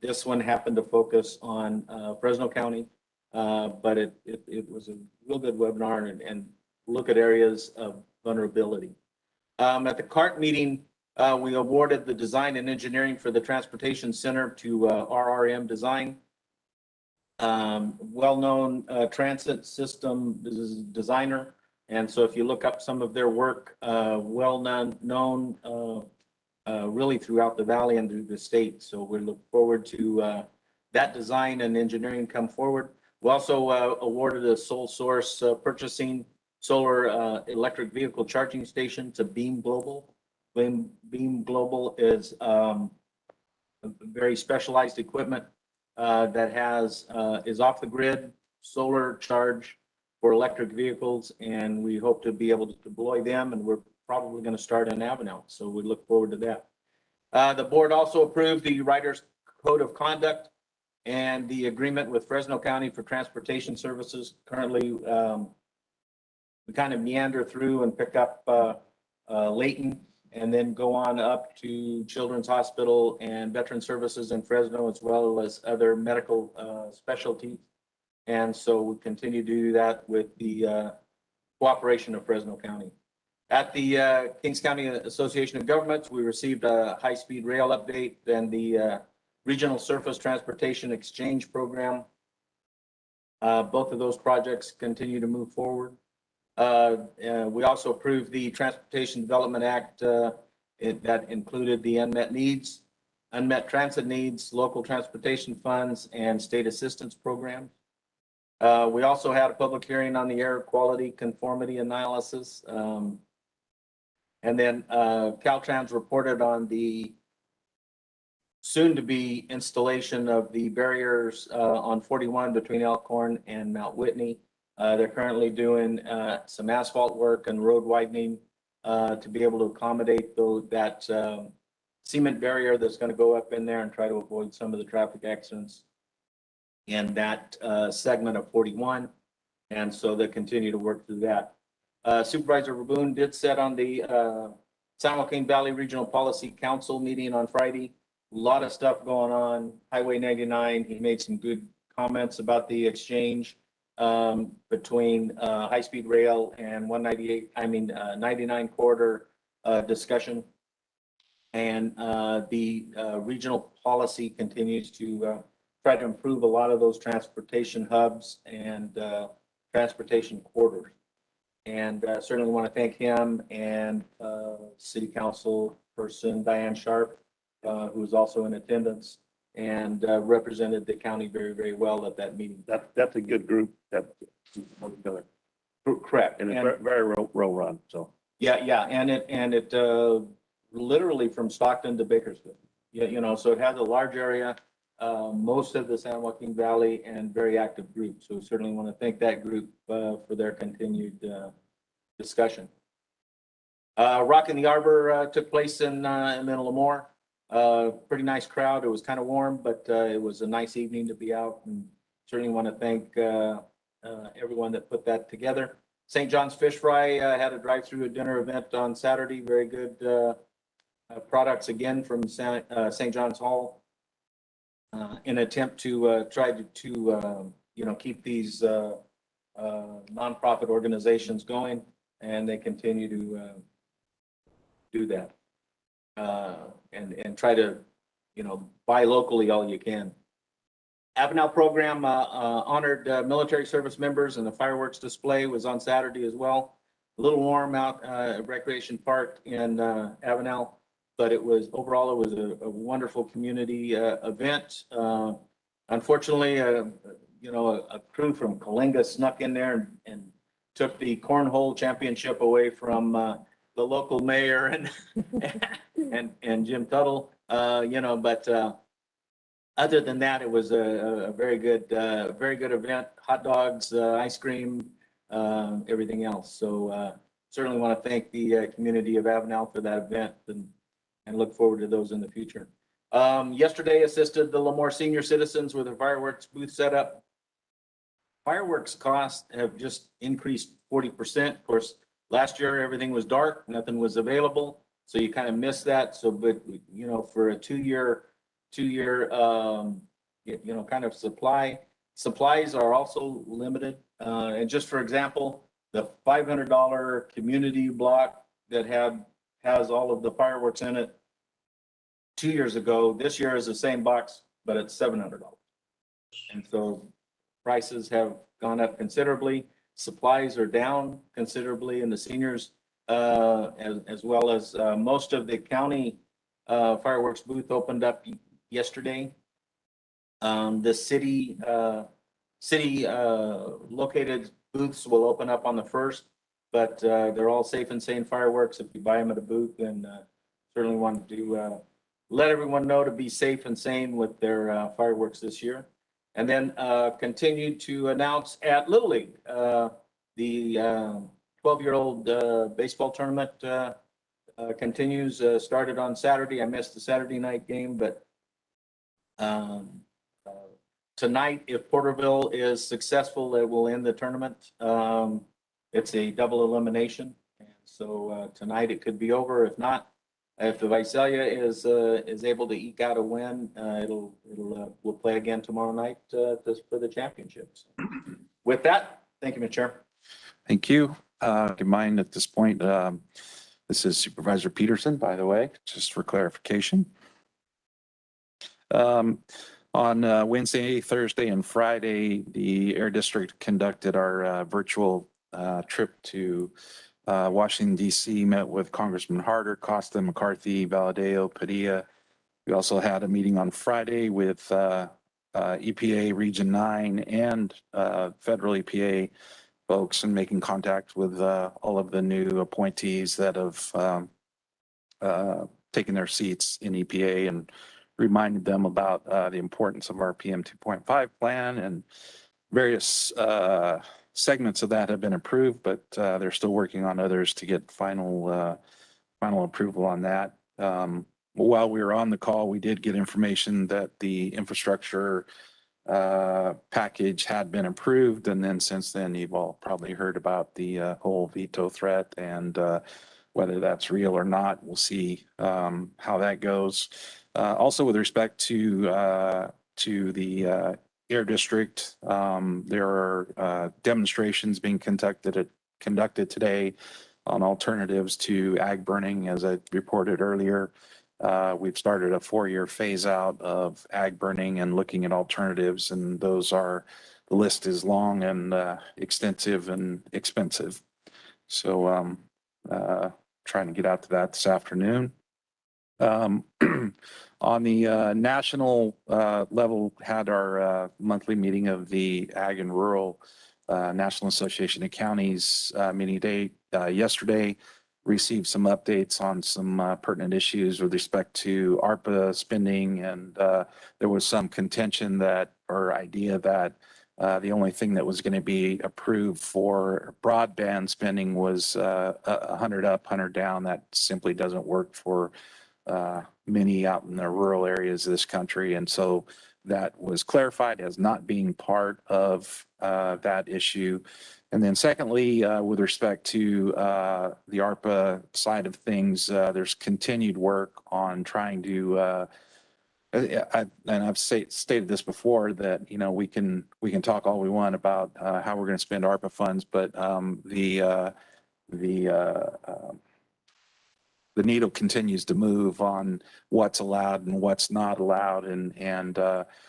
This one happened to focus on Fresno County, but it was a real good webinar and look at areas of vulnerability. At the CART meeting, we awarded the design and engineering for the transportation center to RRM Design. Well-known transit system designer. And so if you look up some of their work, well-known really throughout the valley and through the state. So we look forward to that design and engineering come forward. We also awarded a sole source purchasing solar electric vehicle charging station to Beam Global. Beam Global is very specialized equipment that is off the grid, solar charge for electric vehicles, and we hope to be able to deploy them, and we're probably going to start in Avenel, so we look forward to that. The board also approved the Riders Code of Conduct and the agreement with Fresno County for transportation services. Currently, we kind of meander through and pick up Layton and then go on up to Children's Hospital and Veteran Services in Fresno, as well as other medical specialties. And so we continue to do that with the cooperation of Fresno County. At the Kings County Association of Governments, we received a high-speed rail update and the Regional Surface Transportation Exchange Program. Both of those projects continue to move forward. We also approved the Transportation Development Act that included the unmet transit needs, local transportation funds, and state assistance programs. We also had a public hearing on the air quality conformity analysis. And then Caltrans reported on the soon-to-be installation of the barriers on 41 between Elkhorn and Mount Whitney. They're currently doing some asphalt work and road widening to be able to accommodate that cement barrier that's going to go up in there and try to avoid some of the traffic accidents in that segment of 41. And so they continue to work through that. Supervisor Raboon did sit on the San Joaquin Valley Regional Policy Council meeting on Friday. A lot of stuff going on. Highway 99, he made some good comments about the exchange between high-speed rail and 99 corridor discussion. And the regional policy continues to try to improve a lot of those transportation hubs and transportation corridors. And certainly want to thank him and City Council person Diane Sharp, who was also in attendance and represented the county very, very well at that meeting. That's a good group that worked together. Correct. And it's very well run, so. Yeah, and it literally from Stockton to Bakersfield. Yeah, you know, so it has a large area, most of the San Joaquin Valley, and very active group. So we certainly want to thank that group for their continued discussion. Rock in the Arbor took place in Lemoore. Pretty nice crowd. It was kind of warm, but it was a nice evening to be out, and certainly want to thank everyone that put that together. St. John's Fish Fry had a drive-through dinner event on Saturday. Very good products again from St. John's Hall in an attempt to try to keep these nonprofit organizations going, and they continue to do that and try to buy locally all you can. Avenel program honored military service members, and the fireworks display was on Saturday as well. A little warm out at Recreation Park in Avenel, but it was overall a wonderful community event. Unfortunately, a crew from Kalinga snuck in there and took the cornhole championship away from the local mayor and Jim Tuttle. But other than that, it was a very good event. Hot dogs, ice cream, everything else. So certainly want to thank the community of Avenel for that event and look forward to those in the future. Yesterday assisted the Lemoore senior citizens with a fireworks booth setup. Fireworks costs have just increased 40%. Of course, last year everything was dark, nothing was available, so you kind of miss that. So, but for a two-year kind of supplies are also limited. And just for example, the $500 community block that has all of the fireworks in it 2 years ago, this year is the same box, but it's $700. And so prices have gone up considerably. Supplies are down considerably in the seniors, as well as most of the county fireworks booth opened up yesterday. The city located booths will open up on the 1st, but they're all safe and sane fireworks if you buy them at a booth, and certainly want to let everyone know to be safe and sane with their fireworks this year. And then continue to announce at Little League, the 12-year-old baseball tournament continues, started on Saturday. I missed the Saturday night game, but tonight, if Porterville is successful, it will end the tournament. It's a double elimination, and so tonight it could be over. If not, if the Visalia is able to eke out a win, we'll play again tomorrow night for the championships. With that, thank you, Mr. Chair. Thank you. Keep in mind at this point, this is Supervisor Peterson, by the way, just for clarification. On Wednesday, Thursday, and Friday, the Air District conducted our virtual trip to Washington, D.C., met with Congressman Harder, Costa, McCarthy, Valadeo, Padilla. We also had a meeting on Friday with EPA Region 9 and federal EPA folks, and making contact with all of the new appointees that have taken their seats in EPA, and reminded them about the importance of our PM 2.5 plan, and various segments of that have been approved, but they're still working on others to get final approval on that. While we were on the call, we did get information that the infrastructure package had been approved, and then since then you've all probably heard about the whole veto threat, and whether that's real or not, we'll see how that goes. Also, with respect to the Air District, there are demonstrations being conducted today on alternatives to ag burning. As I reported earlier, we've started a 4-year phase out of ag burning and looking at alternatives, and the list is long and extensive and expensive. So trying to get out to that this afternoon. On the national level, had our monthly meeting of the Ag and Rural National Association of Counties meeting date yesterday. Received some updates on some pertinent issues with respect to ARPA spending, and there was some contention or idea that the only thing that was going to be approved for broadband spending was 100 up, 100 down. That simply doesn't work for many out in the rural areas of this country. And so that was clarified as not being part of that issue. And then secondly, with respect to the ARPA side of things, there's continued work on trying to and I've stated this before that, you know, we can talk all we want about how we're going to spend ARPA funds, but the needle continues to move on what's allowed and what's not allowed. And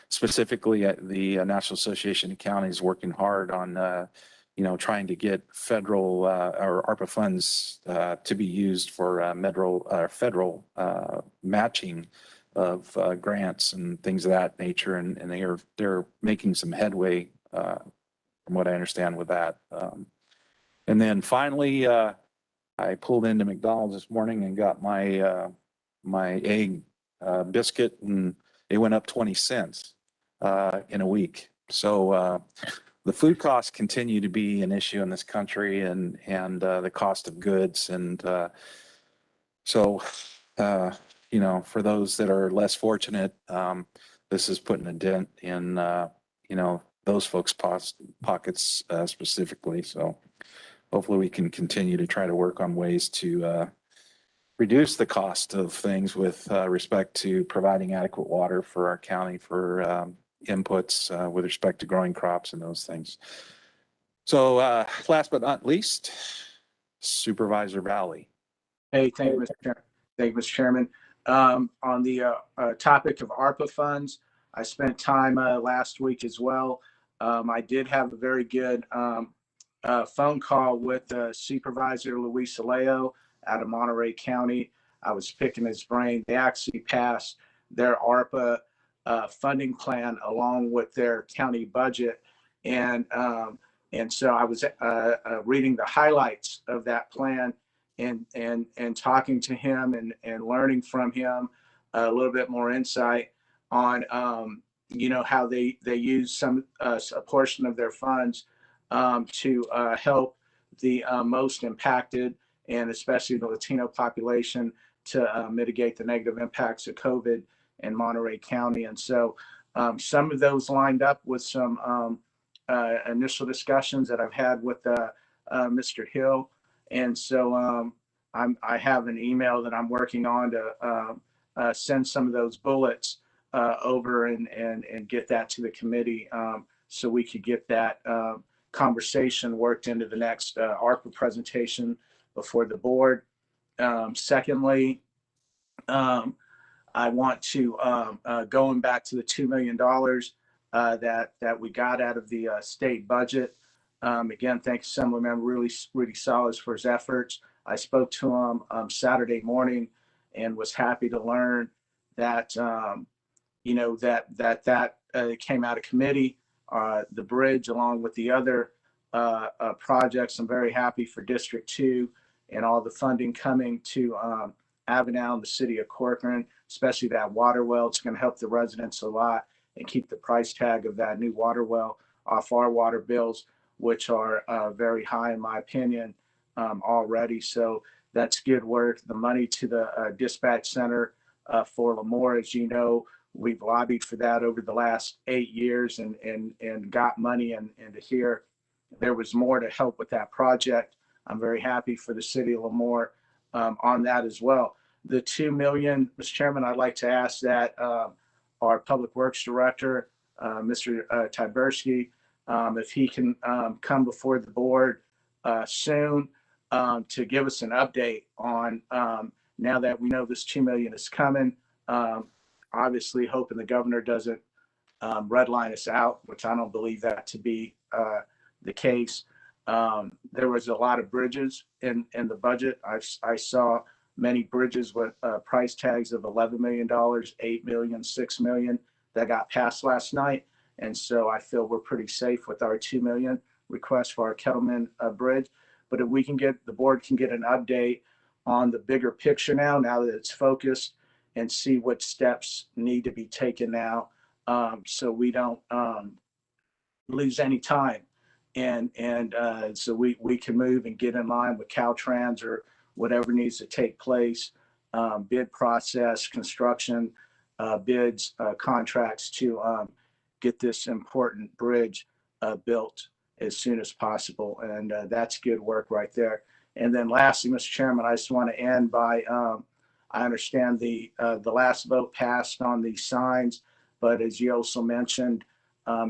specifically the National Association of Counties working hard on, you know, trying to get federal or ARPA funds to be used for federal matching of grants and things of that nature. And they're making some headway from what I understand with that. And then finally, I pulled into McDonald's this morning and got my my egg biscuit, and it went up 20 cents in a week. So the food costs continue to be an issue in this country, and the cost of goods. And so, you know, for those that are less fortunate, this is putting a dent in, you know, those folks' pockets specifically. So hopefully we can continue to try to work on ways to reduce the cost of things with respect to providing adequate water for our county for inputs with respect to growing crops and those things. So last but not least, Supervisor Valley. Hey, thank you, Mr. Chairman. Thank you, Mr. Chairman. On the topic of ARPA funds, I spent time last week as well. I did have a very good phone call with Supervisor Luis Aleo out of Monterey County. I was picking his brain. They actually passed their ARPA funding plan along with their county budget. And so I was reading the highlights of that plan and talking to him and learning from him a little bit more insight on, you know, how they use a portion of their funds to help the most impacted, and especially the Latino population, to mitigate the negative impacts of COVID in Monterey County. And so some of those lined up with some initial discussions that I've had with Mr. Hill. And so I have an email that I'm working on to send some of those bullets over and get that to the committee so we could get that conversation worked into the next ARPA presentation before the board. Secondly, I want to, going back to the $2 million that we got out of the state budget. Again, thanks Assemblymember Rudy Salas for his efforts. I spoke to him Saturday morning and was happy to learn that, you know, that came out of committee, the bridge along with the other projects. I'm very happy for District 2 and all the funding coming to Avenel and the city of Corcoran, especially that water well. It's going to help the residents a lot and keep the price tag of that new water well off our water bills, which are very high in my opinion already. So that's good work. The money to the dispatch center for Lemoore, as you know, we've lobbied for that over the last 8 years and got money, and to hear there was more to help with that project. I'm very happy for the city of Lemoore on that as well. The $2 million, Mr. Chairman, I'd like to ask that our Public Works Director, Mr. Tyberski, if he can come before the board soon to give us an update on now that we know this $2 million is coming. Obviously hoping the governor doesn't redline us out, which I don't believe that to be the case. There was a lot of bridges in the budget. I saw many bridges with price tags of $11 million, $8 million, $6 million that got passed last night. And so I feel we're pretty safe with our $2 million request for our Kettleman Bridge. But if we can get, the board can get an update on the bigger picture now that it's focused, and see what steps need to be taken now so we don't lose any time. And so we can move and get in line with Caltrans or whatever needs to take place bid process, construction bids, contracts to get this important bridge built as soon as possible. And that's good work right there. And then lastly, Mr. Chairman, I just want to end by, I understand the last vote passed on the signs, but as you also mentioned,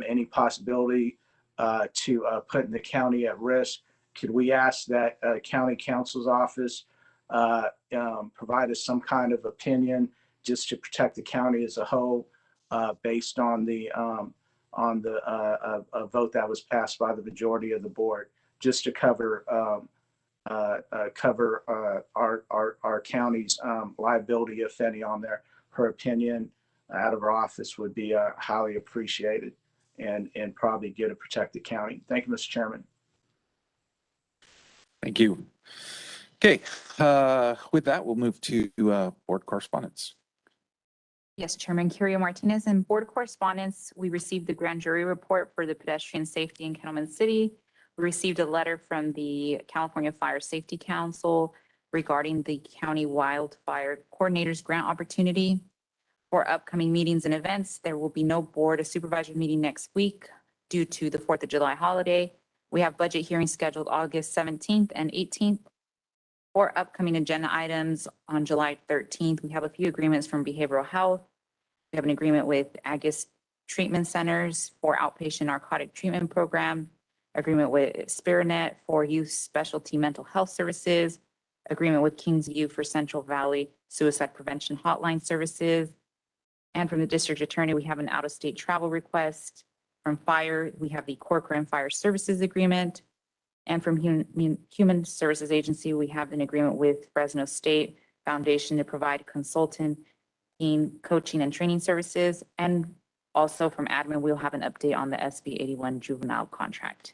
any possibility to putting the county at risk, could we ask that county counsel's office provide us some kind of opinion just to protect the county as a whole, based on the vote that was passed by the majority of the board, just to cover our county's liability, if any, on there. Her opinion out of her office would be highly appreciated and probably good to protect the county. Thank you, Mr. Chairman. Thank you. Okay, with that, we'll move to board correspondence. Yes, Chairman Curio Martinez. And board correspondence, we received the grand jury report for the pedestrian safety in Cattleman City. We received a letter from the California Fire Safety Council regarding the county wildfire coordinators grant opportunity. For upcoming meetings and events, there will be no board of supervisors meeting next week due to the 4th of July holiday. We have budget hearings scheduled August 17th and 18th. For upcoming agenda items on July 13th, we have a few agreements from behavioral health. We have an agreement with Agus Treatment Centers for outpatient narcotic treatment program, agreement with Spirinet for youth specialty mental health services, agreement with Kingsview for Central Valley suicide prevention hotline services. And from the district attorney, we have an out-of-state travel request. From fire, we have the Corcoran Fire Services Agreement. And from Human Services Agency, we have an agreement with Fresno State Foundation to provide consultant, coaching, and training services. And also from admin, we'll have an update on the SB 81 juvenile contract.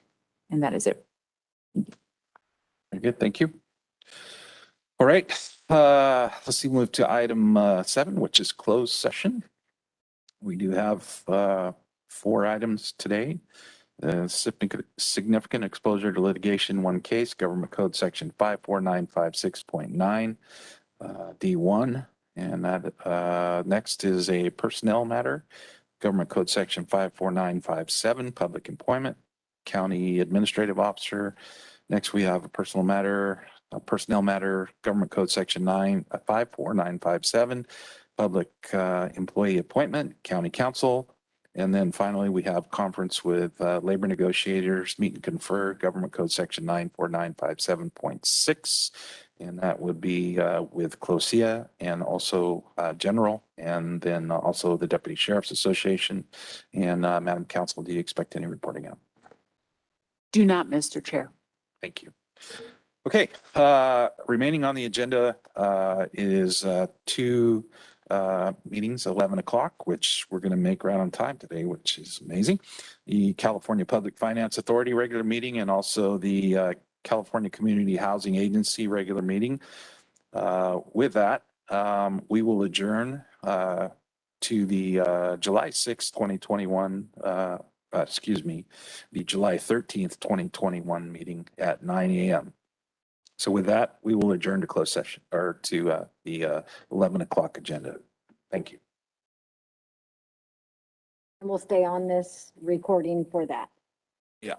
And that is it. Very good, thank you. All right, let's see, move to item 7, which is closed session. We do have 4 items today. Significant exposure to litigation, 1 case, Government Code Section 54956.9, D1. And that next is a personnel matter, Government Code Section 54957, Public Employment, County Administrative Officer. Next, we have a personnel matter, Government Code Section 54957, Public Employee Appointment, County Council. And then finally, we have conference with labor negotiators, meet and confer, Government Code Section 94957.6. And that would be with CLOSIA and also General, and then also the Deputy Sheriff's Association. And Madam Council, do you expect any reporting out? Do not, Mr. Chair. Thank you. Okay, remaining on the agenda is 2 meetings, 11 o'clock, which we're going to make right on time today, which is amazing. The California Public Finance Authority regular meeting, and also the California Community Housing Agency regular meeting. With that, we will adjourn to the July 6th, 2021, the July 13th, 2021 meeting at 9 a.m. So with that, we will adjourn to closed session, or to the 11 o'clock agenda. Thank you. And we'll stay on this recording for that. Yeah.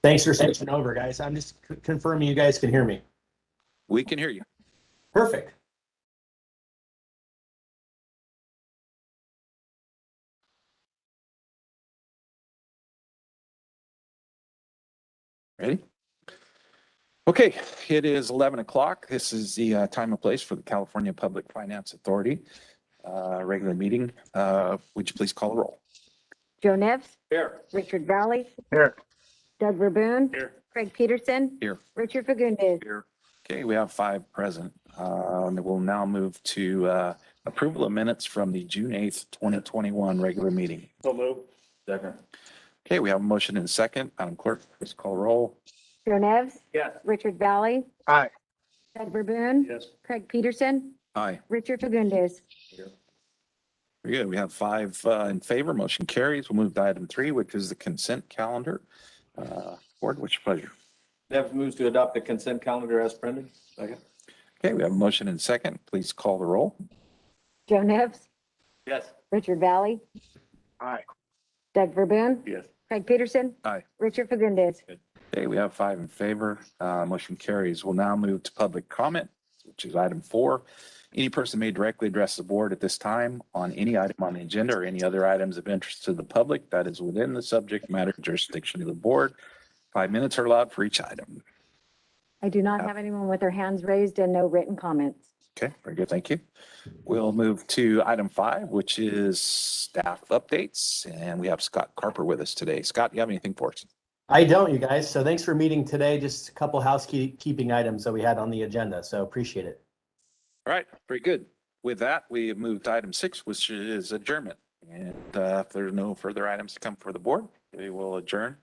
Thanks for switching over, guys. I'm just confirming you guys can hear me. We can hear you. Perfect. Ready? Okay, it is 11 o'clock. This is the time and place for the California Public Finance Authority regular meeting. Would you please call the roll? Joe Nevs. Here. Richard Valley. Here. Doug Verboon. Here. Craig Peterson. Here. Richard Fagundes. Here. Okay, we have 5 present. And we'll now move to approval of minutes from the June 8th, 2021 regular meeting. So move. Second. Okay, we have a motion and a second. Madam Clerk, please call the roll. Joe Nevs. Yes. Richard Valley. Aye. Doug Verboon. Yes. Craig Peterson. Aye. Richard Fagundes. Very good. We have five in favor. Motion carries. We'll move to item 3, which is the consent calendar. Board, what's your pleasure? Nevs moves to adopt the consent calendar as printed. Second. Okay, we have a motion and second. Please call the roll. Joe Nevs, Yes. Richard Valley, Aye. Doug Verboon, Yes. Craig Peterson, Aye. Richard Fagundes. Okay, we have 5 in favor. Motion carries. We'll now move to public comment, which is item 4. Any person may directly address the board at this time on any item on the agenda or any other items of interest to the public that is within the subject matter jurisdiction of the board. 5 minutes are allowed for each item. I do not have anyone with their hands raised and no written comments. Okay, very good. Thank you. We'll move to item 5, which is staff updates. And we have Scott Carper with us today. Scott, do you have anything for us? I don't, you guys. So thanks for meeting today. Just a couple housekeeping items that we had on the agenda. So appreciate it. All right, very good. With that, we have moved to item 6, which is adjournment. And if there's no further items to come for the board, we will adjourn.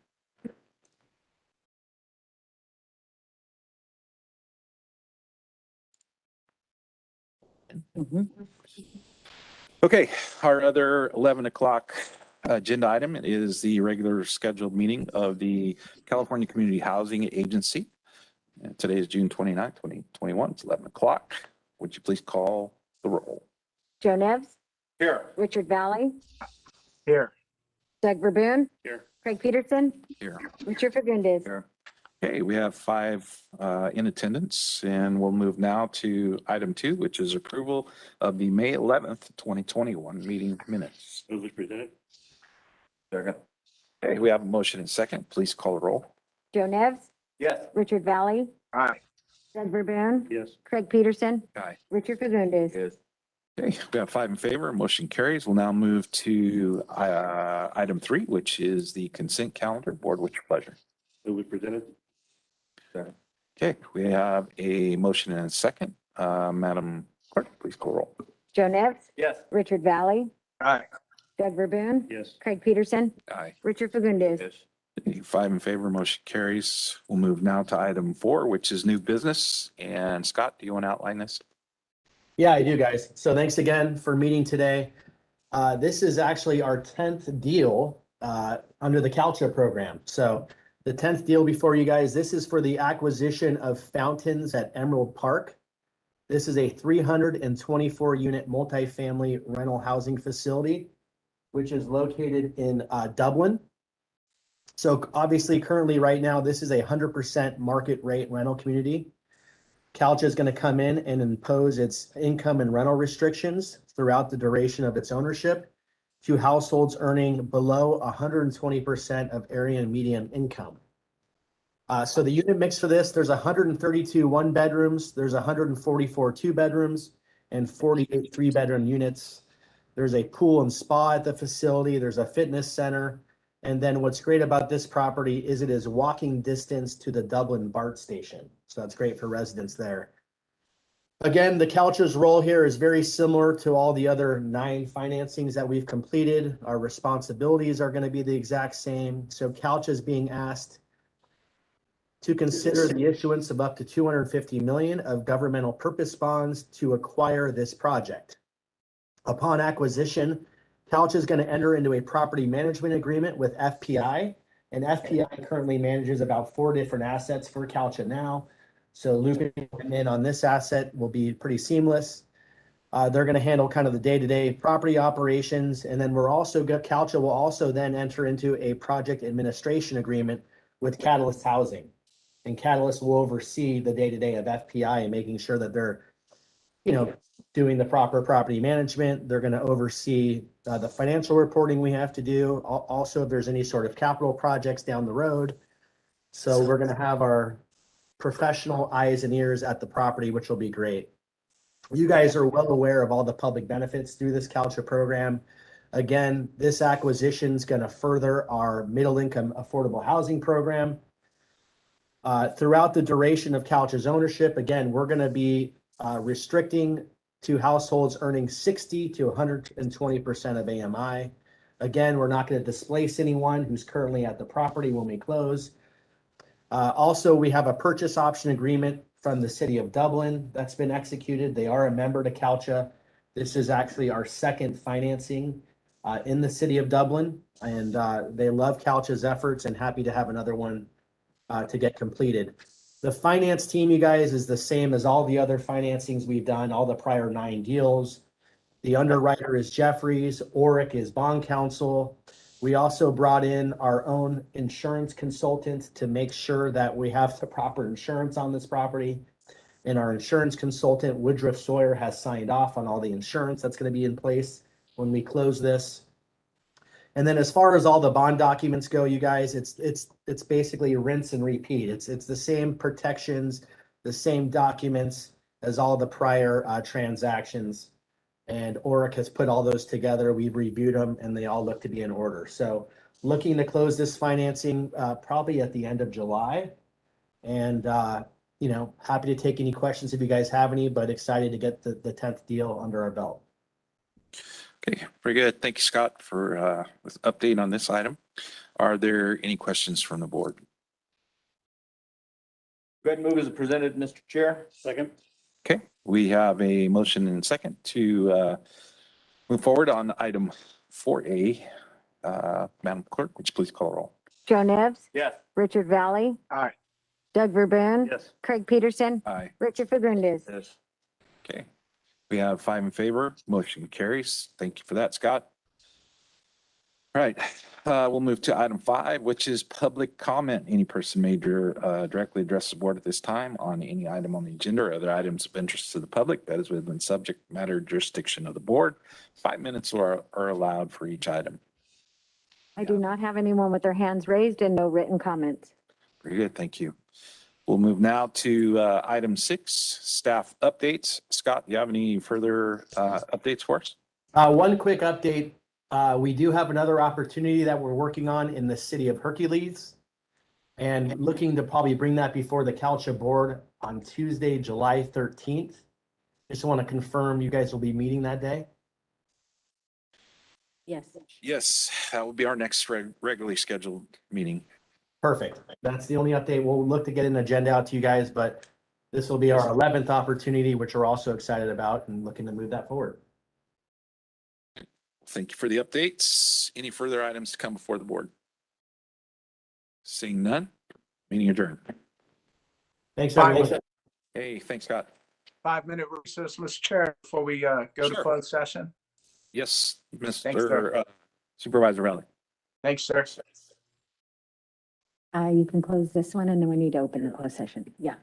Okay, our other 11 o'clock agenda item is the regular scheduled meeting of the California Community Housing Agency. And today is June 29th, 2021. It's 11 o'clock. Would you please call the roll? Joe Nevs, Here. Richard Valley, Here. Doug Verboon, Here. Craig Peterson, Here. Richard Fagundes. Okay, we have 5 in attendance, and we'll move now to item 2, which is approval of the May 11th, 2021 meeting minutes. Move as presented. Second. Okay, we have a motion and second. Please call the roll. Joe Nevs, Yes. Richard Valley, Aye. Doug Verboon, Yes. Craig Peterson, Aye. Richard Fagundes. Yes. Okay, we have 5 in favor. Motion carries. We'll now move to item 3, which is the consent calendar. Board, what's your pleasure? Move as presented. Okay, we have a motion and a second. Madam Clerk, please call roll. Joe Nevs, Yes. Richard Valley, Aye. Doug Verboon, Yes. Craig Peterson, Aye. Richard Fagundes. Yes. 5 in favor, motion carries. We'll move now to item 4, which is new business. And Scott, do you want to outline this? Yeah, I do, guys. So thanks again for meeting today. This is actually our 10th deal under the CalCHA program. So the 10th deal before you guys, this is for the acquisition of fountains at Emerald Park. This is a 324 unit multifamily rental housing facility, which is located in Dublin. So obviously currently right now, this is a 100% market rate rental community. CalCHA is going to come in and impose its income and rental restrictions throughout the duration of its ownership to households earning below 120% of area median income. So the unit mix for this, there's 132 one bedrooms, there's 144 two bedrooms, and 48 three bedroom units. There's a pool and spa at the facility, there's a fitness center. And then what's great about this property is it is walking distance to the Dublin BART station. So that's great for residents there. Again, the CalCHA's role here is very similar to all the other 9 financings that we've completed. Our responsibilities are going to be the exact same. So CalCHA is being asked to consider the issuance of up to $250 million of governmental purpose bonds to acquire this project. Upon acquisition, CalCHA is going to enter into a property management agreement with FPI, and FPI currently manages about 4 different assets for CalCHA now. So looping in on this asset will be pretty seamless. They're going to handle kind of the day-to-day property operations, and then CalCHA will also then enter into a project administration agreement with Catalyst Housing, and Catalyst will oversee the day-to-day of FPI and making sure that they're, doing the proper property management. They're going to oversee the financial reporting we have to do. Also, if there's any sort of capital projects down the road. So we're going to have our professional eyes and ears at the property, which will be great. You guys are well aware of all the public benefits through this CalCHA program. Again, this acquisition is going to further our middle income affordable housing program. Throughout the duration of CalCHA's ownership, again, we're going to be restricting to households earning 60 to 120% of AMI. Again, we're not going to displace anyone who's currently at the property when we close. Also, we have a purchase option agreement from the city of Dublin that's been executed. They are a member to CalCHA. This is actually our second financing in the city of Dublin, and they love Couch's efforts and happy to have another one to get completed. The finance team, you guys, is the same as all the other financings we've done, all the prior 9 deals. The underwriter is Jeffries, Oric is bond counsel. We also brought in our own insurance consultant to make sure that we have the proper insurance on this property. And our insurance consultant, Woodruff Sawyer, has signed off on all the insurance that's going to be in place when we close this. And then as far as all the bond documents go, you guys, it's basically rinse and repeat. It's the same protections, the same documents as all the prior transactions. And Oric has put all those together. We've reviewed them and they all look to be in order. So looking to close this financing probably at the end of July. And happy to take any questions if you guys have any, but excited to get the 10th deal under our belt. Okay, very good. Thank you, Scott, for this update on this item. Are there any questions from the board? Go ahead and move as presented, Mr. Chair. Second. Okay, we have a motion and second to move forward on item 4A. Madam Clerk, would you please call a roll? Joe Nevs, Yes. Richard Valley, Aye. Doug Verboon, Yes. Craig Peterson, Aye. Richard Fagundes. Yes. Okay, we have 5 in favor. Motion carries. Thank you for that, Scott. All right, we'll move to item 5, which is public comment. Any person may directly address the board at this time on any item on the agenda or other items of interest to the public that is within subject matter jurisdiction of the board. 5 minutes are allowed for each item. I do not have anyone with their hands raised and no written comments. Very good, thank you. We'll move now to item 6, staff updates. Scott, do you have any further updates for us? One quick update. We do have another opportunity that we're working on in the city of Hercules and looking to probably bring that before the Calcha board on Tuesday, July 13th. Just want to confirm you guys will be meeting that day. Yes. Yes, that will be our next regularly scheduled meeting. Perfect. That's the only update. We'll look to get an agenda out to you guys, but this will be our 11th opportunity, which we're also excited about and looking to move that forward. Thank you for the updates. Any further items to come before the board? Seeing none, meeting adjourned. Thanks, everyone. Hey, thanks, Scott. 5-minute recess, Mr. Chair, before we go to Sure. closed session. Yes, Thanks, Mr. sir. Supervisor Valley. Thanks, sir. You can close this one and then we need to open the closed session. Yeah.